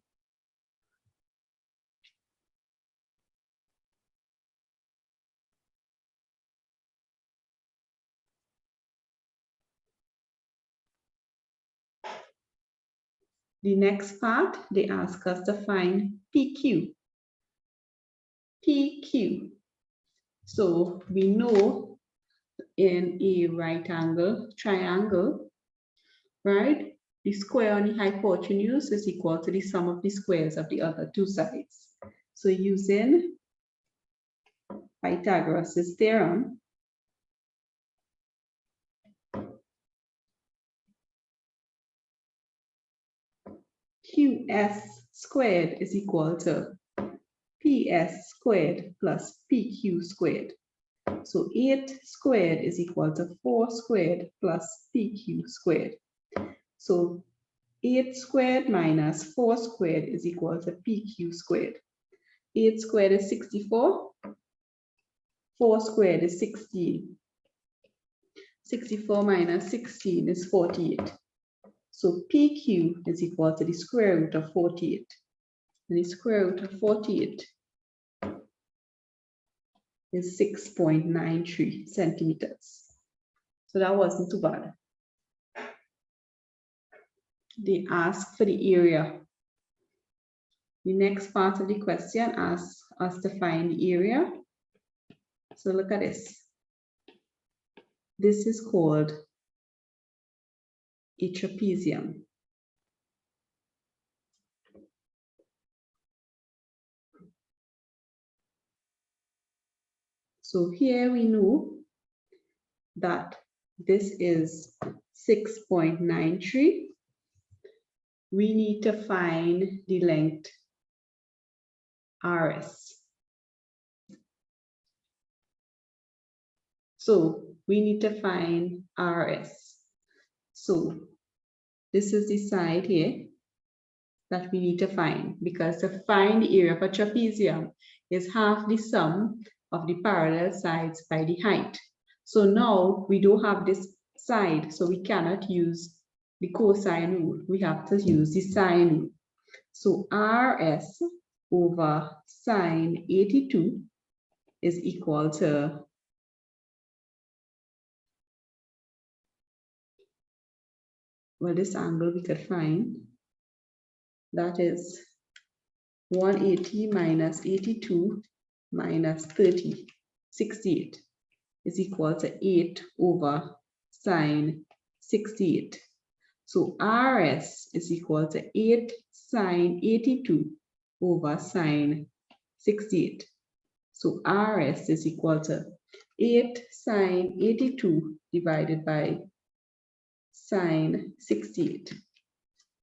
The next part, they ask us to find PQ. PQ. So we know in a right angle triangle, right? The square on the hypotenuse is equal to the sum of the squares of the other two sides. So using Pythagoras' theorem, QS squared is equal to PS squared plus PQ squared. So 8 squared is equal to 4 squared plus PQ squared. So 8 squared minus 4 squared is equal to PQ squared. 8 squared is 64. 4 squared is 16. 64 minus 16 is 48. So PQ is equal to the square root of 48. And the square root of 48 is 6.93 centimeters. So that wasn't too bad. They asked for the area. The next part of the question asks us to find the area. So look at this. This is called a trapezium. So here we know that this is 6.93. We need to find the length RS. So we need to find RS. So this is the side here that we need to find, because to find the area of a trapezium is half the sum of the parallel sides by the height. So now we don't have this side, so we cannot use the cosine rule. We have to use the sine rule. So RS over sine 82 is equal to this angle we could find, that is 180 minus 82 minus 30, 68 is equal to 8 over sine 68. So RS is equal to 8 sine 82 over sine 68. So RS is equal to 8 sine 82 divided by sine 68.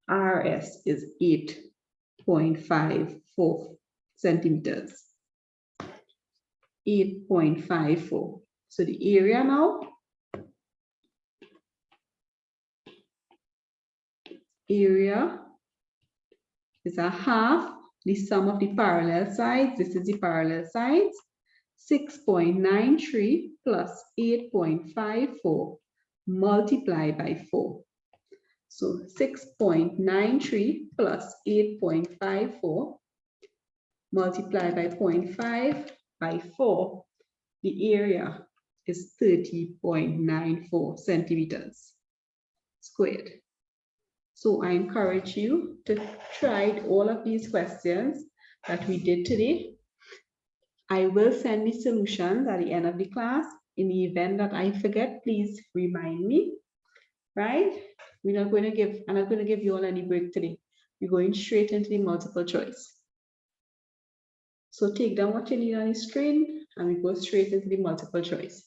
RS is 8.54 centimeters. 8.54. So the area now, area is a half the sum of the parallel sides. This is the parallel sides, 6.93 plus 8.54 multiplied by 4. So 6.93 plus 8.54 multiplied by 0.5 by 4. The area is 30.94 centimeters squared. So I encourage you to try all of these questions that we did today. I will send the solutions at the end of the class. In the event that I forget, please remind me, right? I'm not going to give you all any break today. We're going straight into the multiple choice. So take down what you need on the screen and we go straight into the multiple choice.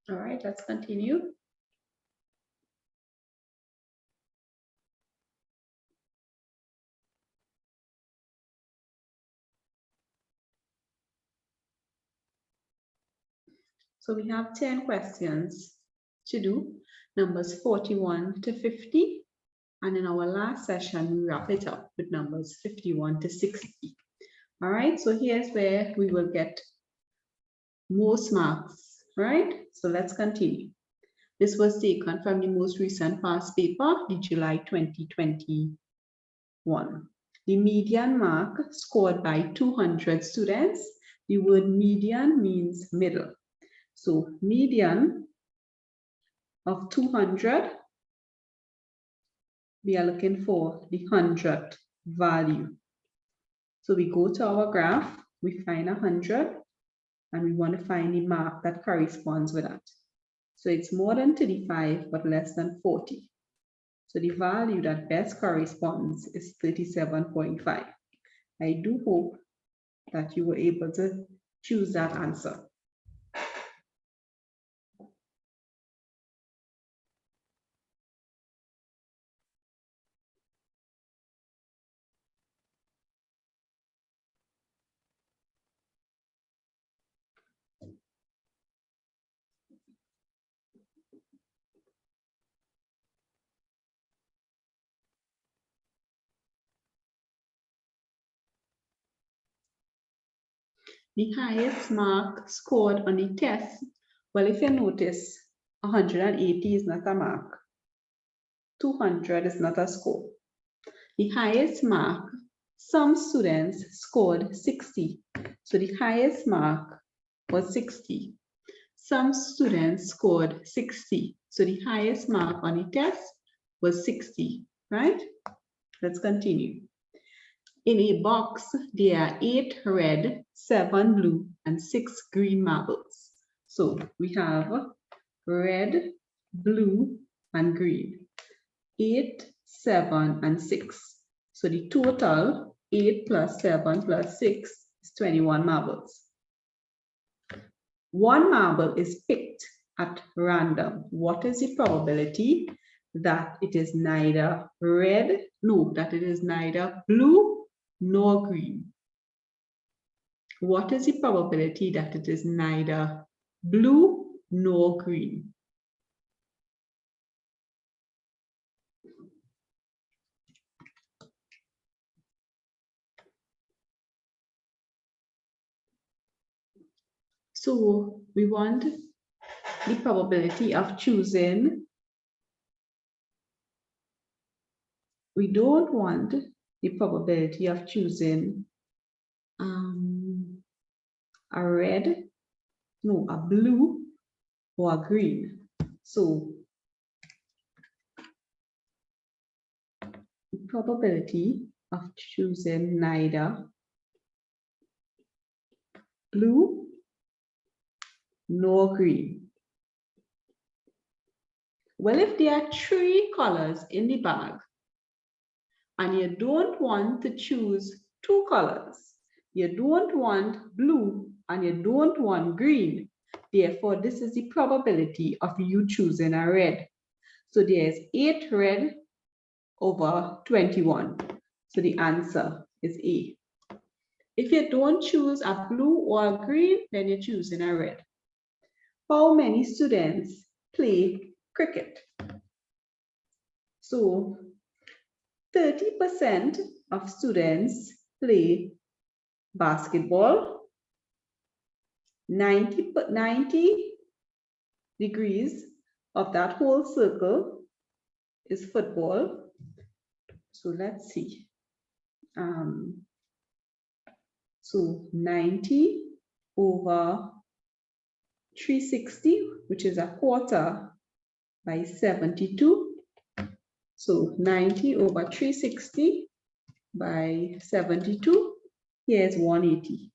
All right, let's continue. So we have 10 questions to do, numbers 41 to 50. And in our last session, we wrap it up with numbers 51 to 60. All right, so here's where we will get most marks, right? So let's continue. This was taken from the most recent past paper, the July 2021. The median mark scored by 200 students. The word median means middle. So median of 200, we are looking for the 100th value. So we go to our graph, we find 100, and we want to find the mark that corresponds with that. So it's more than 35, but less than 40. So the value that best corresponds is 37.5. I do hope that you were able to choose that answer. The highest mark scored on the test, well, if you notice, 180 is not a mark. 200 is not a score. The highest mark, some students scored 60. So the highest mark was 60. Some students scored 60. So the highest mark on the test was 60, right? Let's continue. In a box, there are 8 red, 7 blue, and 6 green marbles. So we have red, blue, and green. 8, 7, and 6. So the total, 8 plus 7 plus 6, is 21 marbles. 1 marble is picked at random. What is the probability that it is neither that it is neither blue nor green? What is the probability that it is neither blue nor green? So we want the probability of choosing. We don't want the probability of choosing a blue or a green. So the probability of choosing neither blue nor green. Well, if there are 3 colors in the bag and you don't want to choose 2 colors, you don't want blue and you don't want green, therefore this is the probability of you choosing a red. So there's 8 red over 21. So the answer is A. If you don't choose a blue or a green, then you're choosing a red. How many students play cricket? So 30% of students play basketball. 90 degrees of that whole circle is football. So let's see. So 90 over 360, which is a quarter, by 72. So 90 over 360 by 72, here's 180.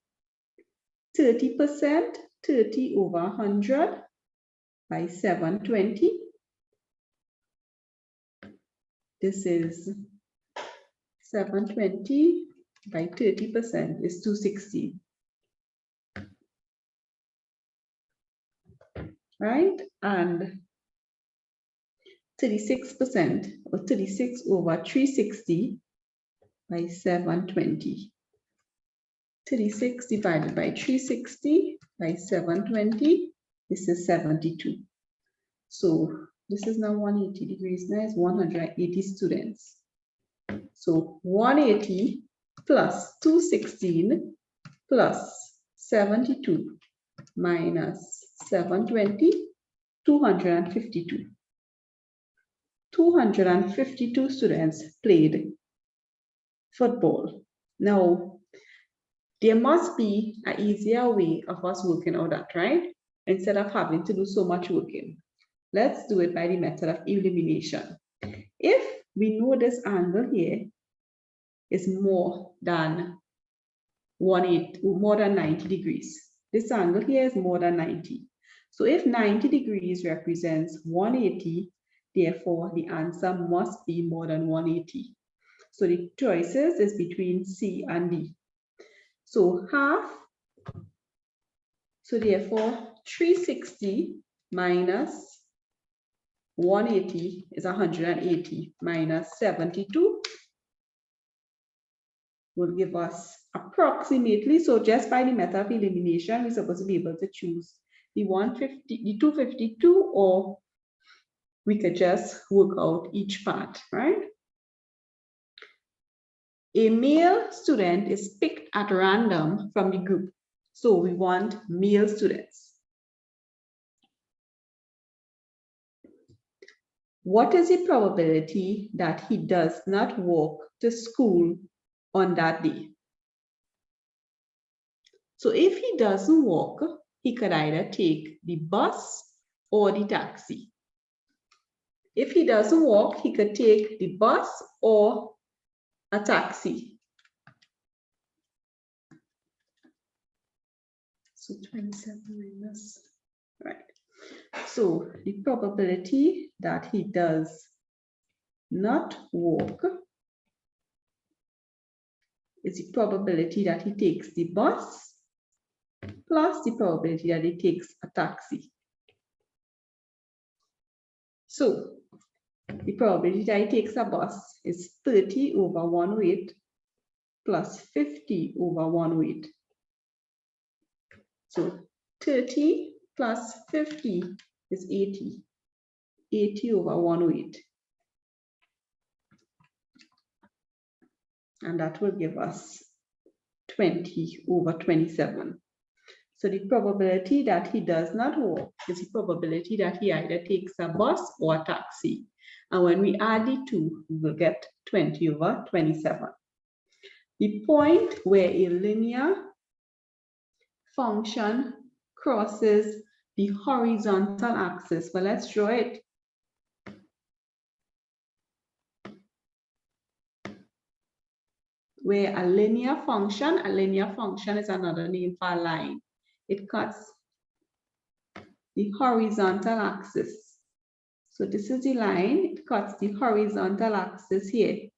30%, 30 over 100 by 720. This is 720 by 30% is 260. Right? And 36% or 36 over 360 by 720. 36 divided by 360 by 720, this is 72. So this is now 180 degrees, now it's 180 students. So 180 plus 216 plus 72 minus 720, 252. 252 students played football. Now, there must be an easier way of us working out that, right? Instead of having to do so much working. Let's do it by the method of elimination. If we know this angle here is more than 90 degrees, this angle here is more than 90. So if 90 degrees represents 180, therefore the answer must be more than 180. So the choices is between C and D. So half, so therefore 360 minus 180 is 180 minus 72 will give us approximately, so just by the method of elimination, we're supposed to be able to choose the 252, or we could just work out each part, right? A male student is picked at random from the group. So we want male students. What is the probability that he does not walk to school on that day? So if he doesn't walk, he could either take the bus or the taxi. If he doesn't walk, he could take the bus or a taxi. So 27 minus, right. So the probability that he does not walk is the probability that he takes the bus plus the probability that he takes a taxi. So the probability that he takes a bus is 30 over 1 weight plus 50 over 1 weight. So 30 plus 50 is 80. 80 over 1 weight. And that will give us 20 over 27. So the probability that he does not walk is the probability that he either takes a bus or a taxi. And when we add the two, we will get 20 over 27. The point where a linear function crosses the horizontal axis. Well, let's draw it. Where a linear function is another name for a line. It cuts the horizontal axis. So this is the line, it cuts the horizontal axis here.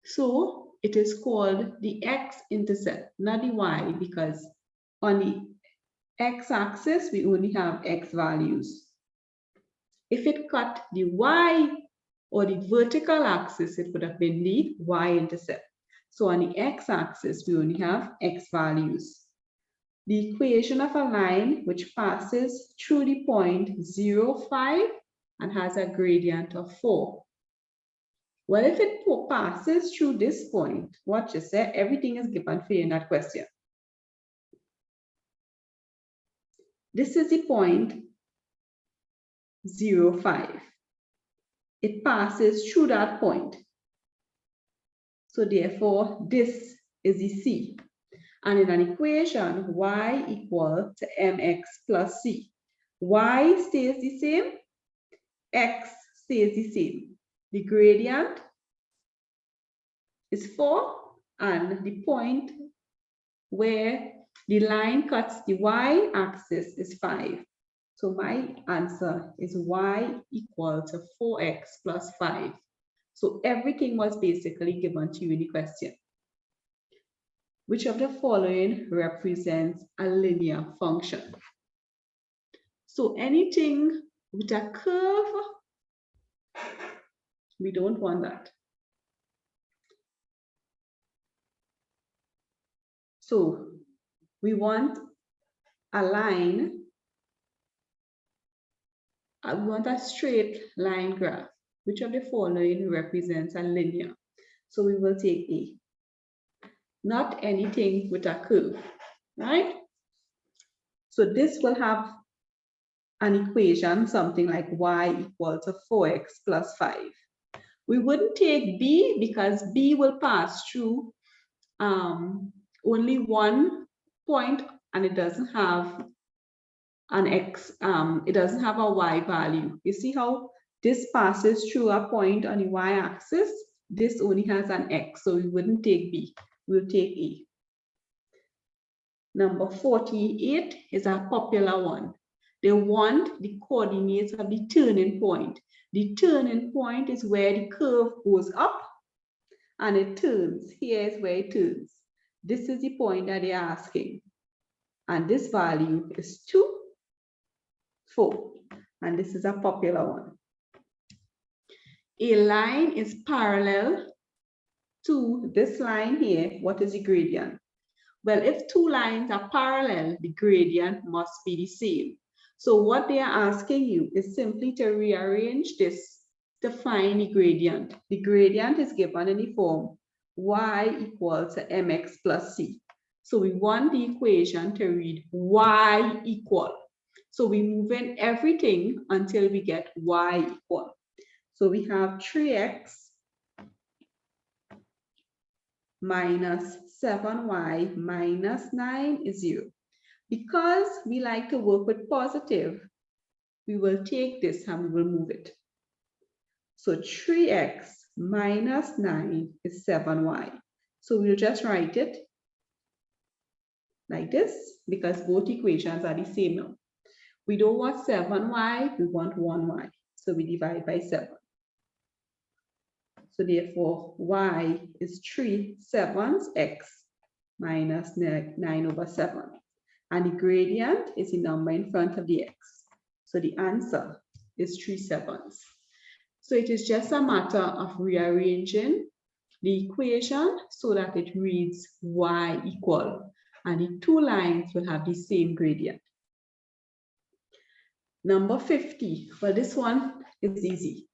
So it is called the x-intercept, not the y, because on the x-axis, we only have x values. If it cut the y or the vertical axis, it would have been the y-intercept. So on the x-axis, we only have x values. The equation of a line which passes through the point 0, 5 and has a gradient of 4. Well, if it passes through this point, watch this, everything is given for you in that question. This is the point 0, 5. It passes through that point. So therefore, this is the C. And in an equation, y equal to mx plus c. Y stays the same, x stays the same. The gradient is 4, and the point where the line cuts the y-axis is 5. So my answer is y equal to 4x plus 5. So everything was basically given to you in the question. Which of the following represents a linear function? So anything with a curve, we don't want that. So we want a line, we want a straight line graph. Which of the following represents a linear? So we will take A. Not anything with a curve, right? So this will have an equation, something like y equal to 4x plus 5. We wouldn't take B because B will pass through only one point and it doesn't have an x, it doesn't have a y value. You see how this passes through a point on the y-axis? This only has an x, so we wouldn't take B, we'll take A. Number 48 is a popular one. They want the coordinates of the turning point. The turning point is where the curve goes up and it turns. Here is where it turns. This is the point that they're asking. And this value is 2, 4. And this is a popular one. A line is parallel to this line here. What is the gradient? Well, if two lines are parallel, the gradient must be the same. So what they are asking you is simply to rearrange this to find the gradient. The gradient is given in the form y equal to mx plus c. So we want the equation to read y equal. So we move in everything until we get y equal. So we have 3x minus 7y minus 9 is 0. Because we like to work with positive, we will take this and we will move it. So 3x minus 9 is 7y. So we'll just write it like this because both equations are the same now. We don't want 7y, we want 1y. So we divide by 7. So therefore, y is 3/7 x minus 9 over 7. and the gradient is the number in front of the x. So the answer is 3/7. So it is just a matter of rearranging the equation so that it reads y equal, and the two lines will have the same gradient. Number 50, well, this one is easy.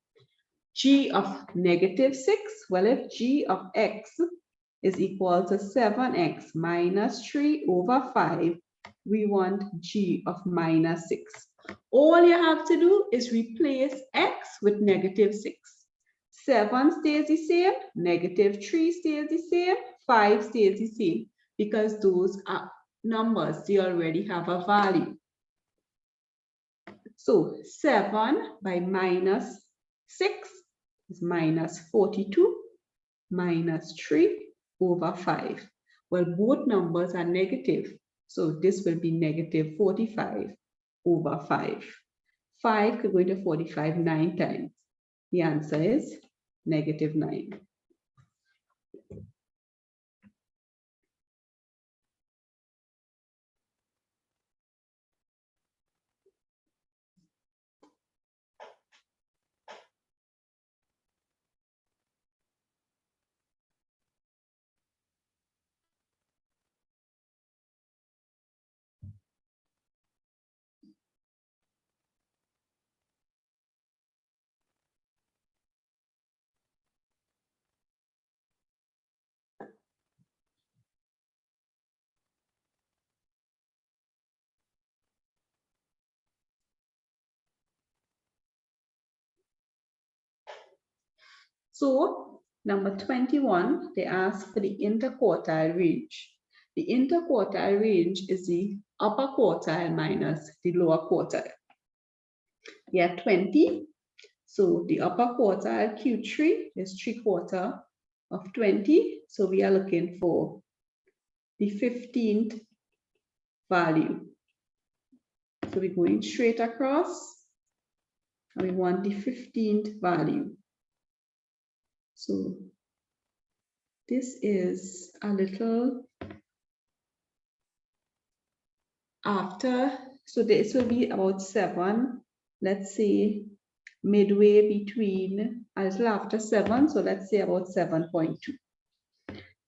G of -6, well, if g of x is equal to 7x minus 3/5, we want g of -6. All you have to do is replace x with -6. 7 stays the same, -3 stays the same, 5 stays the same, because those are numbers, they already have a value. So 7 by -6 is -42 minus 3/5. Well, both numbers are negative, so this will be -45/5. 5 could go into 45 9 times. The answer is -9. So number 21, they ask for the interquartile range. The interquartile range is the upper quartile minus the lower quartile. We have 20. So the upper quartile Q3 is 3/4 of 20. So we are looking for the 15th value. So we're going straight across, and we want the 15th value. So this is a little after, so this will be about 7, let's say midway between, a little after 7, so let's say about 7.2.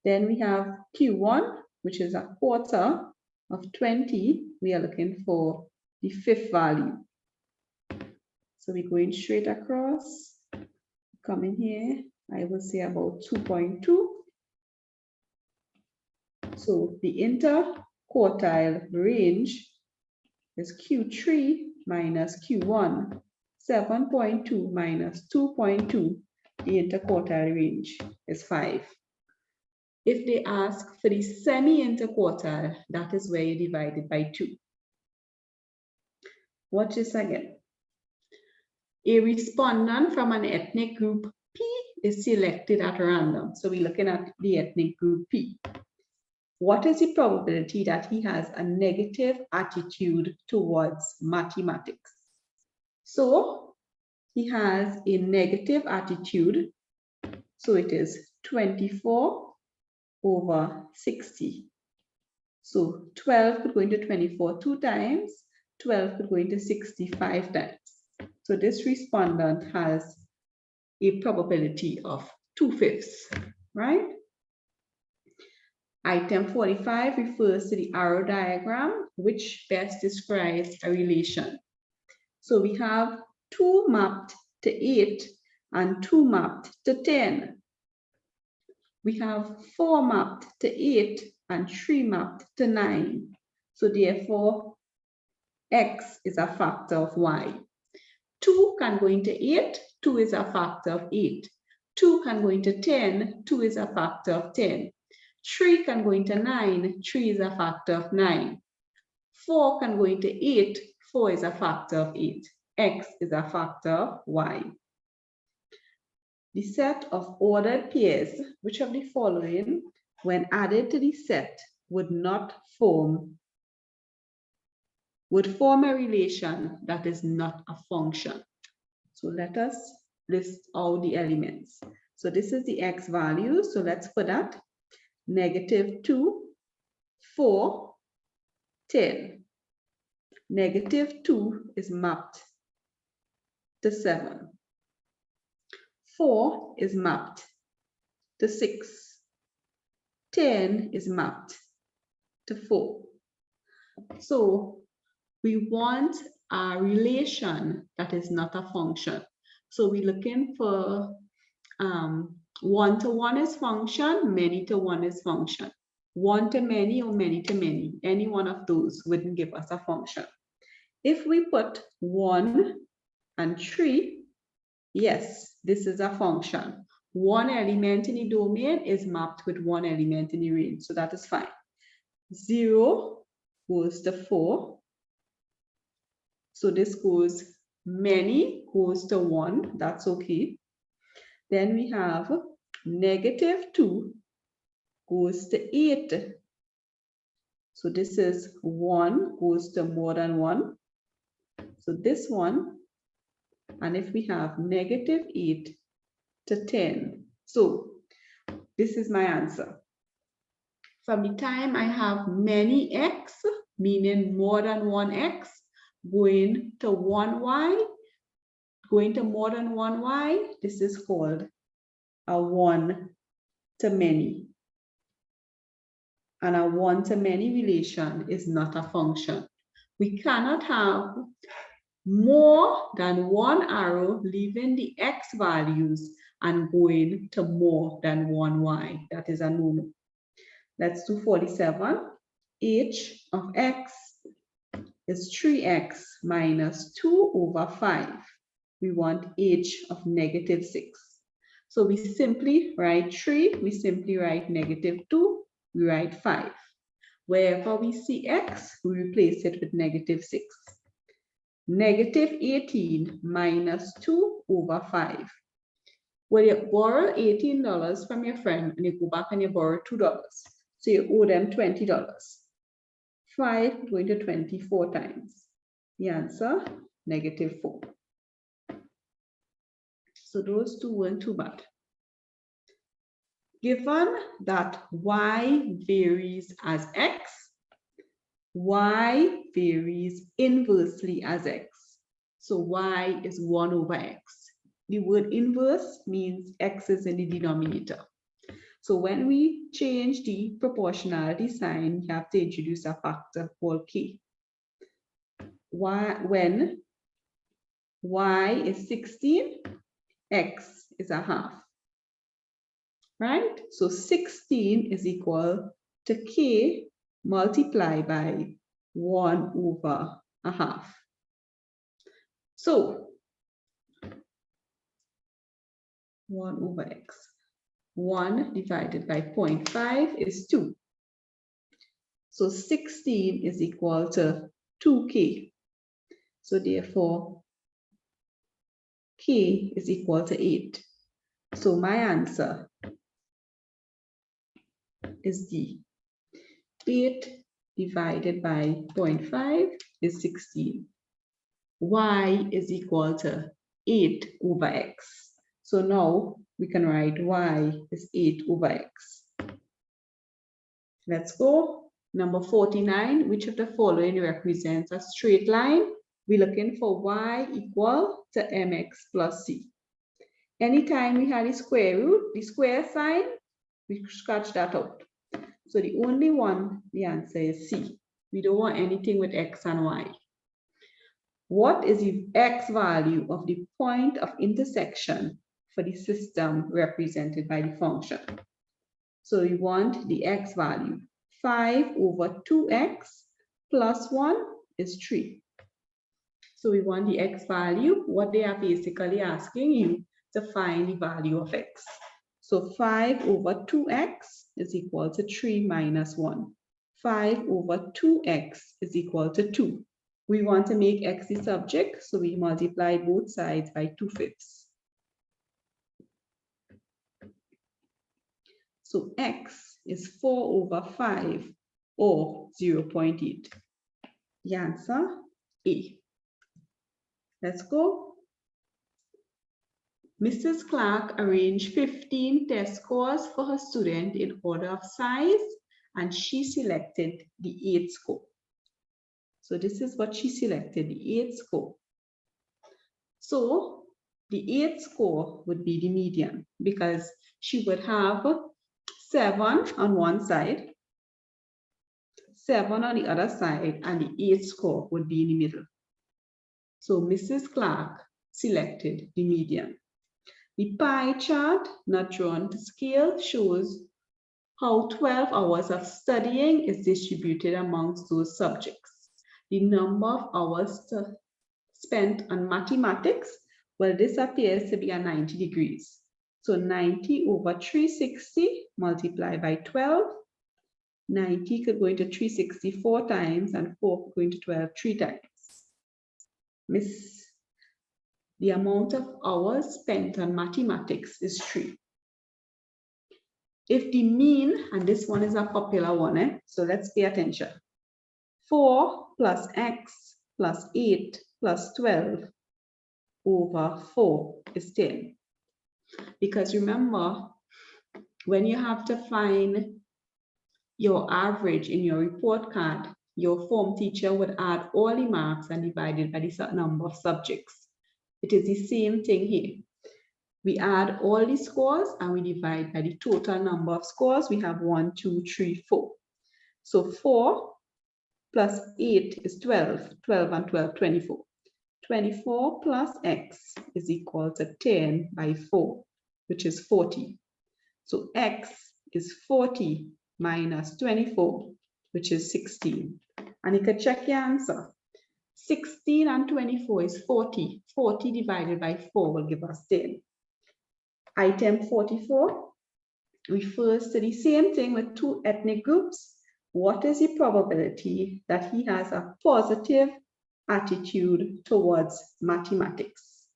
Then we have Q1, which is 1/4 of 20. We are looking for the 5th value. So we're going straight across, coming here, I will say about 2.2. So the interquartile range is Q3 minus Q1. 7.2 minus 2.2, the interquartile range is 5. If they ask for the semi-interquartile, that is where you divide it by 2. Watch this again. A respondent from an ethnic group P is selected at random. So we're looking at the ethnic group P. What is the probability that he has a negative attitude towards mathematics? So he has a negative attitude. So it is 24/60. So 12 could go into 24 2 times, 12 could go into 65 times. So this respondent has a probability of 2/5, right? Item 45 refers to the arrow diagram, which best describes a relation. So we have 2 mapped to 8 and 2 mapped to 10. We have 4 mapped to 8 and 3 mapped to 9. So therefore, x is a factor of y. 2 can go into 8, 2 is a factor of 8. 2 can go into 10, 2 is a factor of 10. 3 can go into 9, 3 is a factor of 9. 4 can go into 8, 4 is a factor of 8. X is a factor of y. The set of ordered pairs, which of the following, when added to the set, would form a relation that is not a function. So let us list all the elements. So this is the x value. So let's put that -2, 4, 10. -2 is mapped to 7. 4 is mapped to 6. 10 is mapped to 4. So we want a relation that is not a function. So we're looking for one-to-one is function, many-to-one is function. One-to-many or many-to-many, any one of those wouldn't give us a function. If we put 1 and 3, yes, this is a function. One element in the domain is mapped with one element in the range, so that is fine. 0 goes to 4. So this goes, many goes to 1, that's okay. Then we have -2 goes to 8. So this is 1 goes to more than 1. So this one, and if we have -8 to 10. So this is my answer. From the time I have many x, meaning more than one x, going to one y, going to more than one y, this is called a one-to-many. And a one-to-many relation is not a function. We cannot have more than one arrow leaving the x values and going to more than one y. That is a no-no. Let's do 47. H of x is 3x minus 2 over 5. We want h of -6. So we simply write 3, we simply write -2, we write 5. Wherever we see x, we replace it with -6. -18 minus 2 over 5. When you borrow $18 from your friend and you go back and you borrow $2, so you owe them $20. 5 going to 24 times. The answer, -4. So those two weren't too bad. Given that y varies as x, y varies inversely as x. So y is 1 over x. The word inverse means x is in the denominator. So when we change the proportionality sign, you have to introduce a factor called k. When y is 16, x is a half. Right? So 16 is equal to k multiplied by 1 over a half. So 1 over x. 1 divided by 0.5 is 2. So 16 is equal to 2k. So therefore, k is equal to 8. So my answer is D. 8 divided by 0.5 is 16. Y is equal to 8 over x. So now we can write y is 8 over x. Let's go. Number 49, which of the following represents a straight line? We're looking for y equal to mx plus c. Anytime we had a square root, the square sign, we scratch that out. So the only one, the answer is C. We don't want anything with x and y. What is the x value of the point of intersection for the system represented by the function? So we want the x value. 5 over 2x plus 1 is 3. So we want the x value. What they are basically asking you to find the value of x. So 5 over 2x is equal to 3 minus 1. 5 over 2x is equal to 2. We want to make x the subject, so we multiply both sides by 2/5. So x is 4 over 5 or 0.8. The answer, A. Let's go. Mrs. Clark arranged 15 test scores for her student in order of size, and she selected the 8th score. So this is what she selected, the 8 score. So the 8 score would be the median because she would have 7 on one side, 7 on the other side, and the 8 score would be in the middle. So Mrs. Clark selected the median. The pie chart, not drawn to scale, shows how 12 hours of studying is distributed amongst those subjects. The number of hours spent on mathematics, well, this appears to be at 90 degrees. So 90 over 360 multiplied by 12. 90 could go into 360 4 times and 4 could go into 12 3 times. The amount of hours spent on mathematics is 3. If the mean, and this one is a popular one, so let's pay attention. 4 plus x plus 8 plus 12 over 4 is 10. Because remember, when you have to find your average in your report card, your form teacher would add all the marks and divide it by the certain number of subjects. It is the same thing here. We add all the scores and we divide by the total number of scores. We have 1, 2, 3, 4. So 4 plus 8 is 12. 12 and 12, 24. 24 plus x is equal to 10 by 4, which is 40. So x is 40 minus 24, which is 16. And you can check your answer. 16 and 24 is 40. 40 divided by 4 will give us 10. Item 44 refers to the same thing with 2 ethnic groups. What is the probability that he has a positive attitude towards mathematics?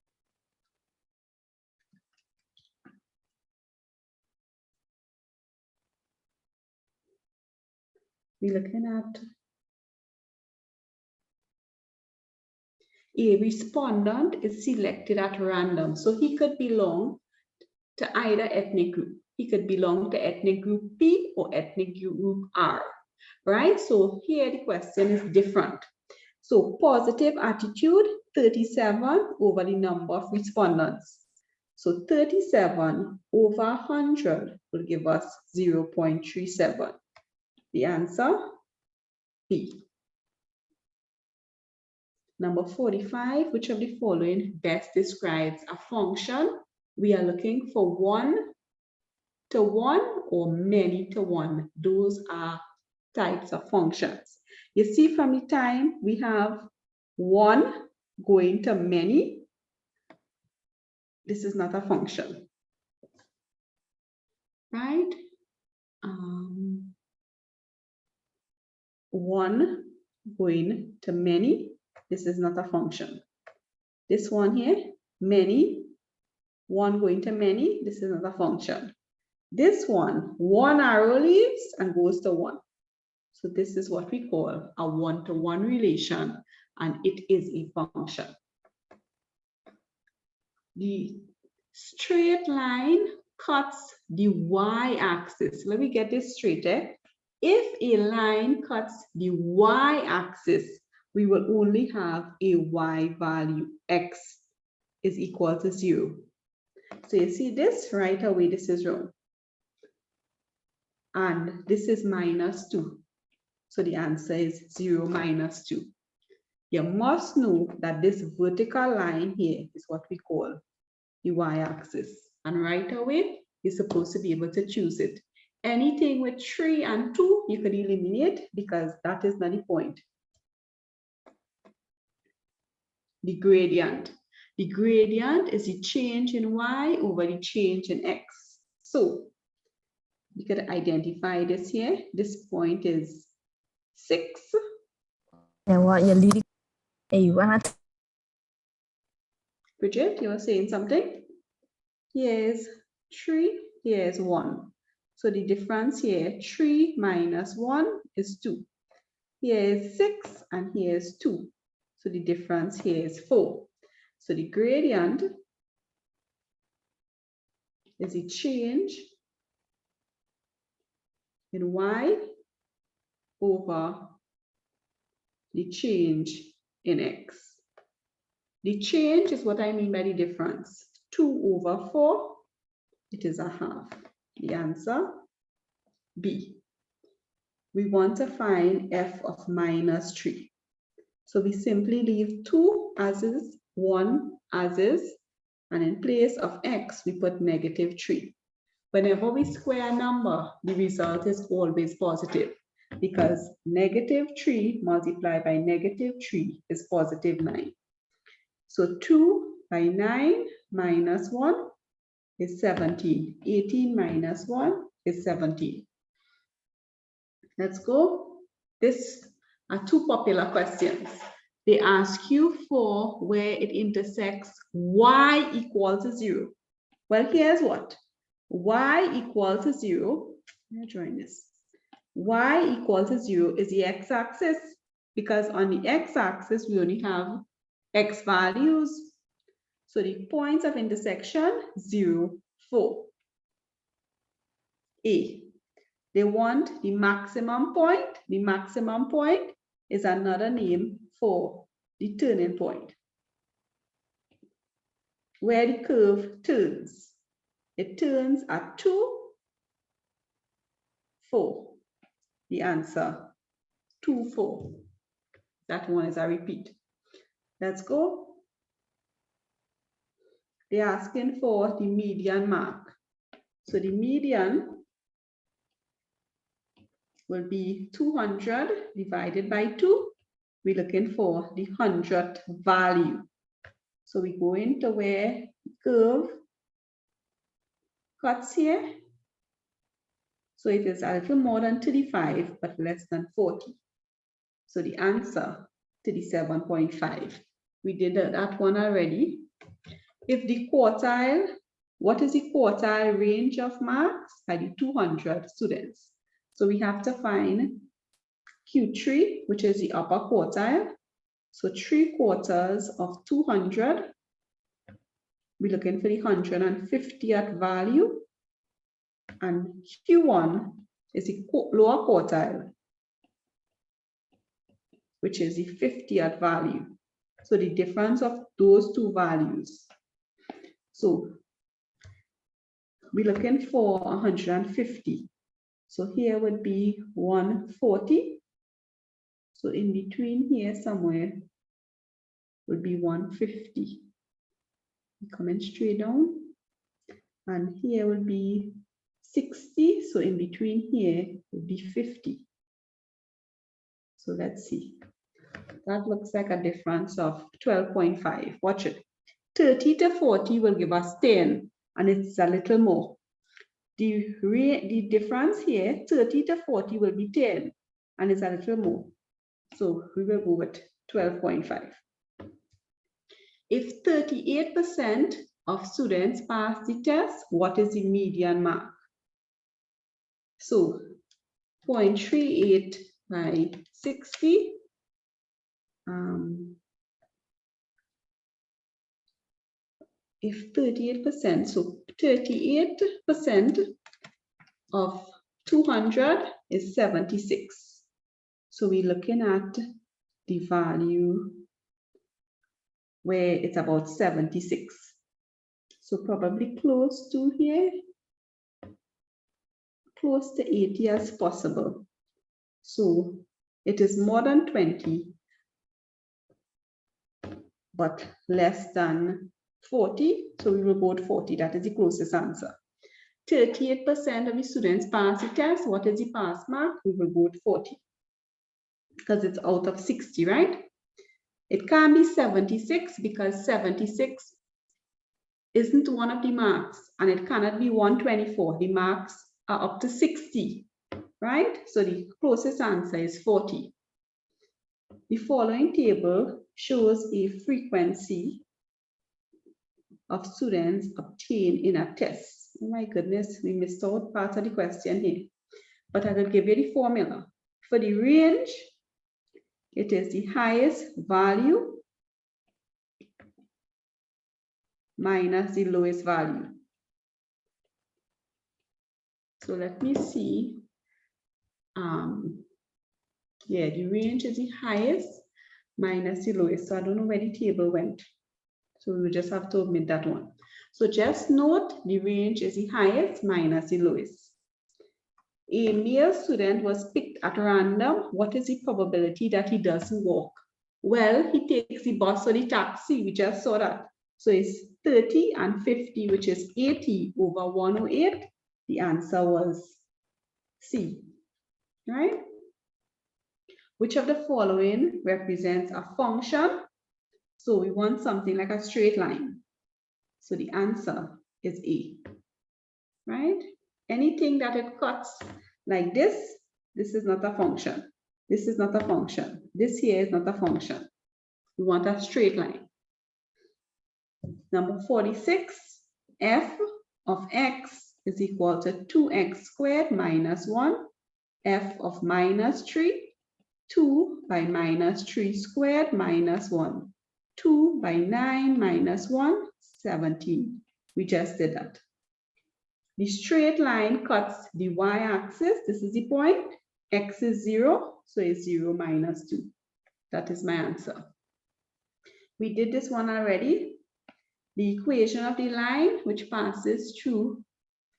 We're looking at a respondent is selected at random. So he could belong to either ethnic group. He could belong to ethnic group P or ethnic group R, right? So here the question is different. So positive attitude, 37 over the number of respondents. So 37 over 100 will give us 0.37. The answer, B. Number 45, which of the following best describes a function? We are looking for 1-to-1 or many-to-1. Those are types of functions. You see from the time we have 1 going to many, this is not a function, right? 1 going to many, this is not a function. This one here, many, 1 going to many, this is not a function. This one arrow leaves and goes to 1. So this is what we call a 1-to-1 relation, and it is a function. The straight line cuts the y-axis. Let me get this straight. If a line cuts the y-axis, we will only have a y value. X is equal to 0. So you see this right away, this is wrong. And this is minus 2. So the answer is 0 minus 2. You must know that this vertical line here is what we call the y-axis. And right away, you're supposed to be able to choose it. Anything with 3 and 2, you could eliminate because that is not the point. The gradient. The gradient is the change in y over the change in x. So you could identify this here. This point is 6. And what you're leading a what? Bridget, you were saying something? Here's 3, here's 1. So the difference here, 3 minus 1 is 2. Here is 6 and here is 2. So the difference here is 4. So the gradient is a change in y over the change in x. The change is what I mean by the difference. 2 over 4, it is a half. The answer, B. We want to find f of minus 3. So we simply leave 2 as is, 1 as is, and in place of x, we put negative 3. Whenever we square a number, the result is always positive because negative 3 multiplied by negative 3 is positive 9. So 2 by 9 minus 1 is 17. 18 minus 1 is 17. Let's go. These are two popular questions. They ask you for where it intersects y equal to 0. Well, here's what. Y equal to 0. Let me join this. Y equal to 0 is the x-axis because on the x-axis we only have x values. So the points of intersection 0, 4. A. They want the maximum point. The maximum point is another name for the turning point, where the curve turns. It turns at 2, 4. The answer, 2, 4. That one is a repeat. Let's go. They're asking for the median mark. So the median will be 200 divided by 2. We're looking for the 100th value. So we go into where the curve cuts here. So it is a little more than 35, but less than 40. So the answer, 37.5. We did that one already. If the quartile, what is the quartile range of marks? By the 200 students. So we have to find Q3, which is the upper quartile. So 3/4 of 200. We're looking for the 150th value. And Q1 is the lower quartile, which is the 50th value. So the difference of those two values. So we're looking for 150. So here would be 140. So in between here somewhere would be 150. Coming straight down. And here would be 60. So in between here would be 50. So let's see. That looks like a difference of 12.5. Watch it. 30 to 40 will give us 10, and it's a little more. The difference here, 30 to 40 will be 10, and it's a little more. So we will go with 12.5. If 38% of students pass the test, what is the median mark? So 0.38 by 60. If 38%, so 38% of 200 is 76. So we're looking at the value where it's about 76. So probably close to here, close to 80 as possible. So it is more than 20, but less than 40. So we will go with 40. That is the closest answer. 38% of the students pass the test. What is the pass mark? We will go with 40 because it's out of 60, right? It can't be 76 because 76 isn't one of the marks, and it cannot be 124. The marks are up to 60, right? So the closest answer is 40. The following table shows a frequency of students obtained in a test. Oh my goodness, we missed out part of the question here, but I will give you the formula. For the range, it is the highest value minus the lowest value. So let me see. Yeah, the range is the highest minus the lowest. So I don't know where the table went. So we will just have to omit that one. So just note the range is the highest minus the lowest. A male student was picked at random. What is the probability that he doesn't walk? Well, he takes the bus or the taxi. We just saw that. So it's 30 and 50, which is 80 over 108. The answer was C, right? Which of the following represents a function? So we want something like a straight line. So the answer is A, right? Anything that it cuts like this is not a function. This is not a function. This here is not a function. We want a straight line. Number 46, f of x is equal to 2x squared minus 1, f of minus 3, 2 by minus 3 squared minus 1, 2 by 9 minus 1, 17. We just did that. The straight line cuts the y-axis. This is the point. X is 0, so it's 0 minus 2. That is my answer. We did this one already. The equation of the line which passes through.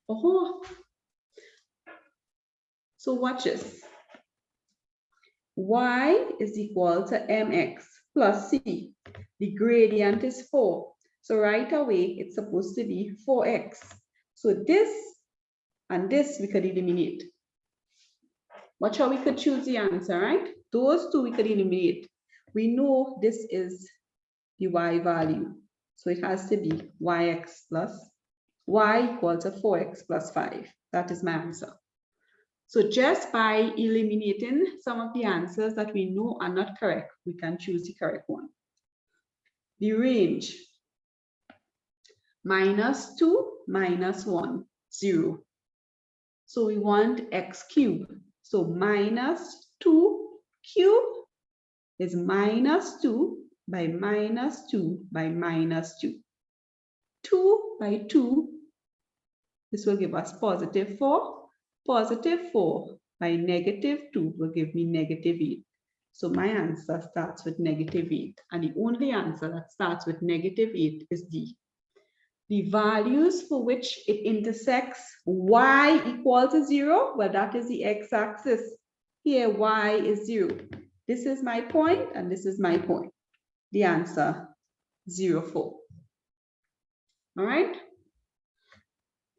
Oh. So watch this. Y is equal to mx plus c. The gradient is 4. So right away, it's supposed to be 4x. So this and this we could eliminate. Watch how we could choose the answer, right? Those two we could eliminate. We know this is the y value. So it has to be yx plus y equal to 4x plus 5. That is my answer. So just by eliminating some of the answers that we know are not correct, we can choose the correct one. The range, minus 2, minus 1, 0. So we want x cubed. So minus 2 cubed is minus 2 by minus 2 by minus 2. 2 by 2, this will give us positive 4. Positive 4 by negative 2 will give me negative 8. So my answer starts with negative 8. And the only answer that starts with negative 8 is D. The values for which it intersects y equal to 0, well, that is the x-axis. Here, y is 0. This is my point, and this is my point. The answer, 0, 4. All right?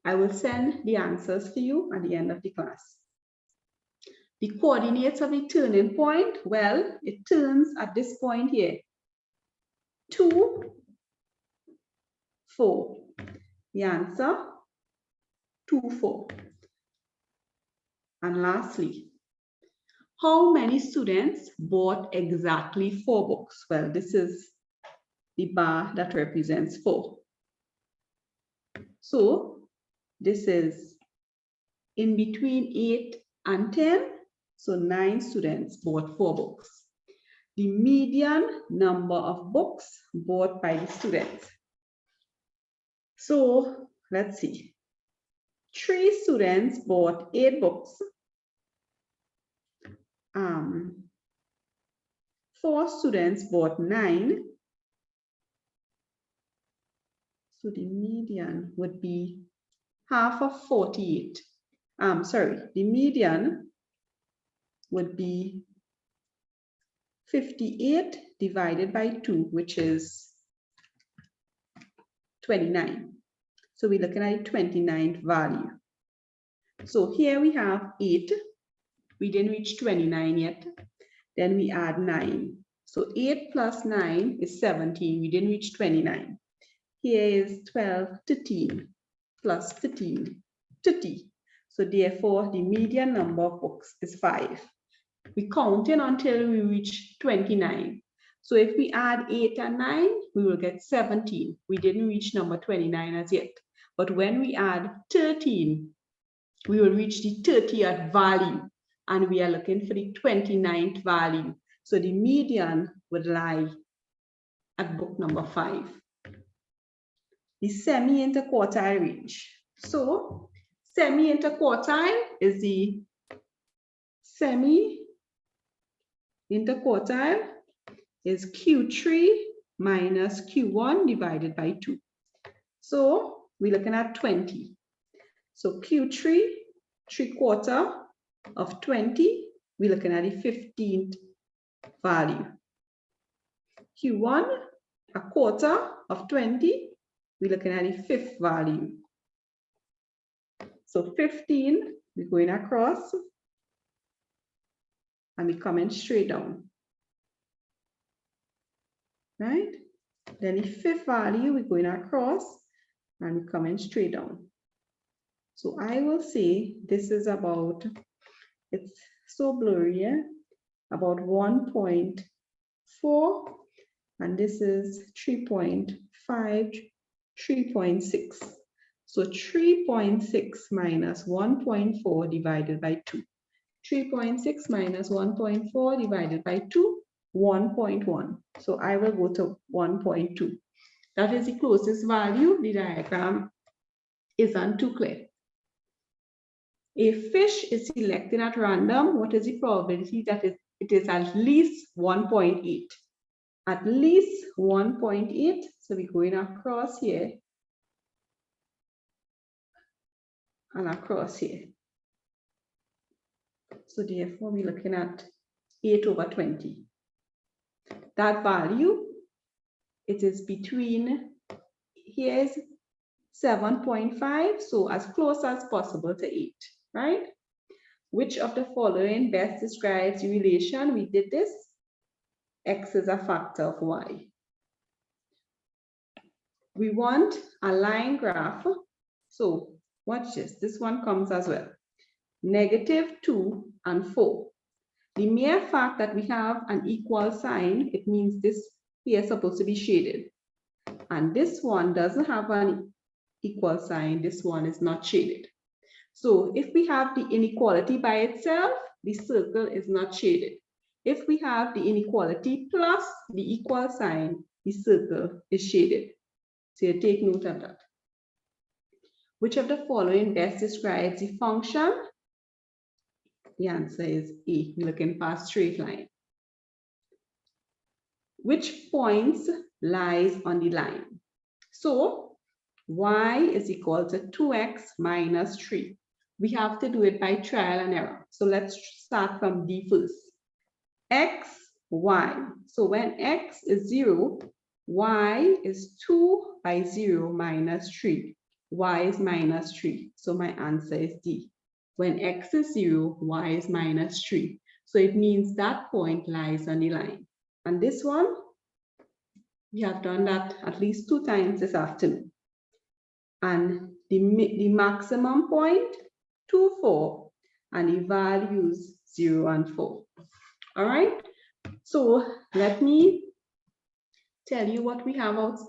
I will send the answers to you at the end of the class. The coordinates of the turning point, well, it turns at this point here. 2, 4. The answer, 2, 4. And lastly, how many students bought exactly 4 books? Well, this is the bar that represents 4. So this is in between 8 and 10. So 9 students bought 4 books. The median number of books bought by the students. So let's see. 3 students bought 8 books. 4 students bought 9. So the median would be half of 48. The median would be 58 divided by 2, which is 29. So we're looking at the 29th value. So here we have 8. We didn't reach 29 yet. Then we add 9. So 8 plus 9 is 17. We didn't reach 29. Here is 12, 13, plus 13, 30. So therefore, the median number of books is 5. We counted until we reach 29. So if we add 8 and 9, we will get 17. We didn't reach number 29 as yet. But when we add 13, we will reach the 30th value. And we are looking for the 29th value. So the median would lie at book number 5. The semi-interquartile range. So semi-interquartile is the semi-interquartile is Q3 minus Q1 divided by 2. So we're looking at 20. So Q3, 3/4 of 20, we're looking at the 15th value. Q1, 1/4 of 20, we're looking at the 5th value. So 15, we're going across and we're coming straight down. Right? Then the 5th value, we're going across and we're coming straight down. So I will say this is about, it's so blurry, yeah? About 1.4, and this is 3.5, 3.6. So 3.6 minus 1.4 divided by 2. 3.6 minus 1.4 divided by 2, 1.1. So I will go to 1.2. That is the closest value. The diagram isn't too clear. A fish is selected at random. What is the probability that it is at least 1.8? At least 1.8. So we're going across here and across here. So therefore, we're looking at 8/20. That value, it is between, here's 7.5, so as close as possible to 8, right? Which of the following best describes the relation? We did this. X is a factor of Y. We want a line graph. So watch this. This one comes as well. -2 and 4. The mere fact that we have an equal sign, it means this here is supposed to be shaded. And this one doesn't have an equal sign. This one is not shaded. So if we have the inequality by itself, the circle is not shaded. If we have the inequality plus the equal sign, the circle is shaded. So you take note of that. Which of the following best describes the function? The answer is A. We're looking for a straight line. Which points lies on the line? So y is equal to 2x minus 3. We have to do it by trial and error. So let's start from D first. X, y. So when x is 0, y is 2 by 0 minus 3. Y is minus 3. So my answer is D. When x is 0, y is minus 3. So it means that point lies on the line. And this one, we have done that at least 2 times this afternoon. And the maximum point, 2, 4, and the values 0 and 4. All right. So let me tell you what we have outstanding.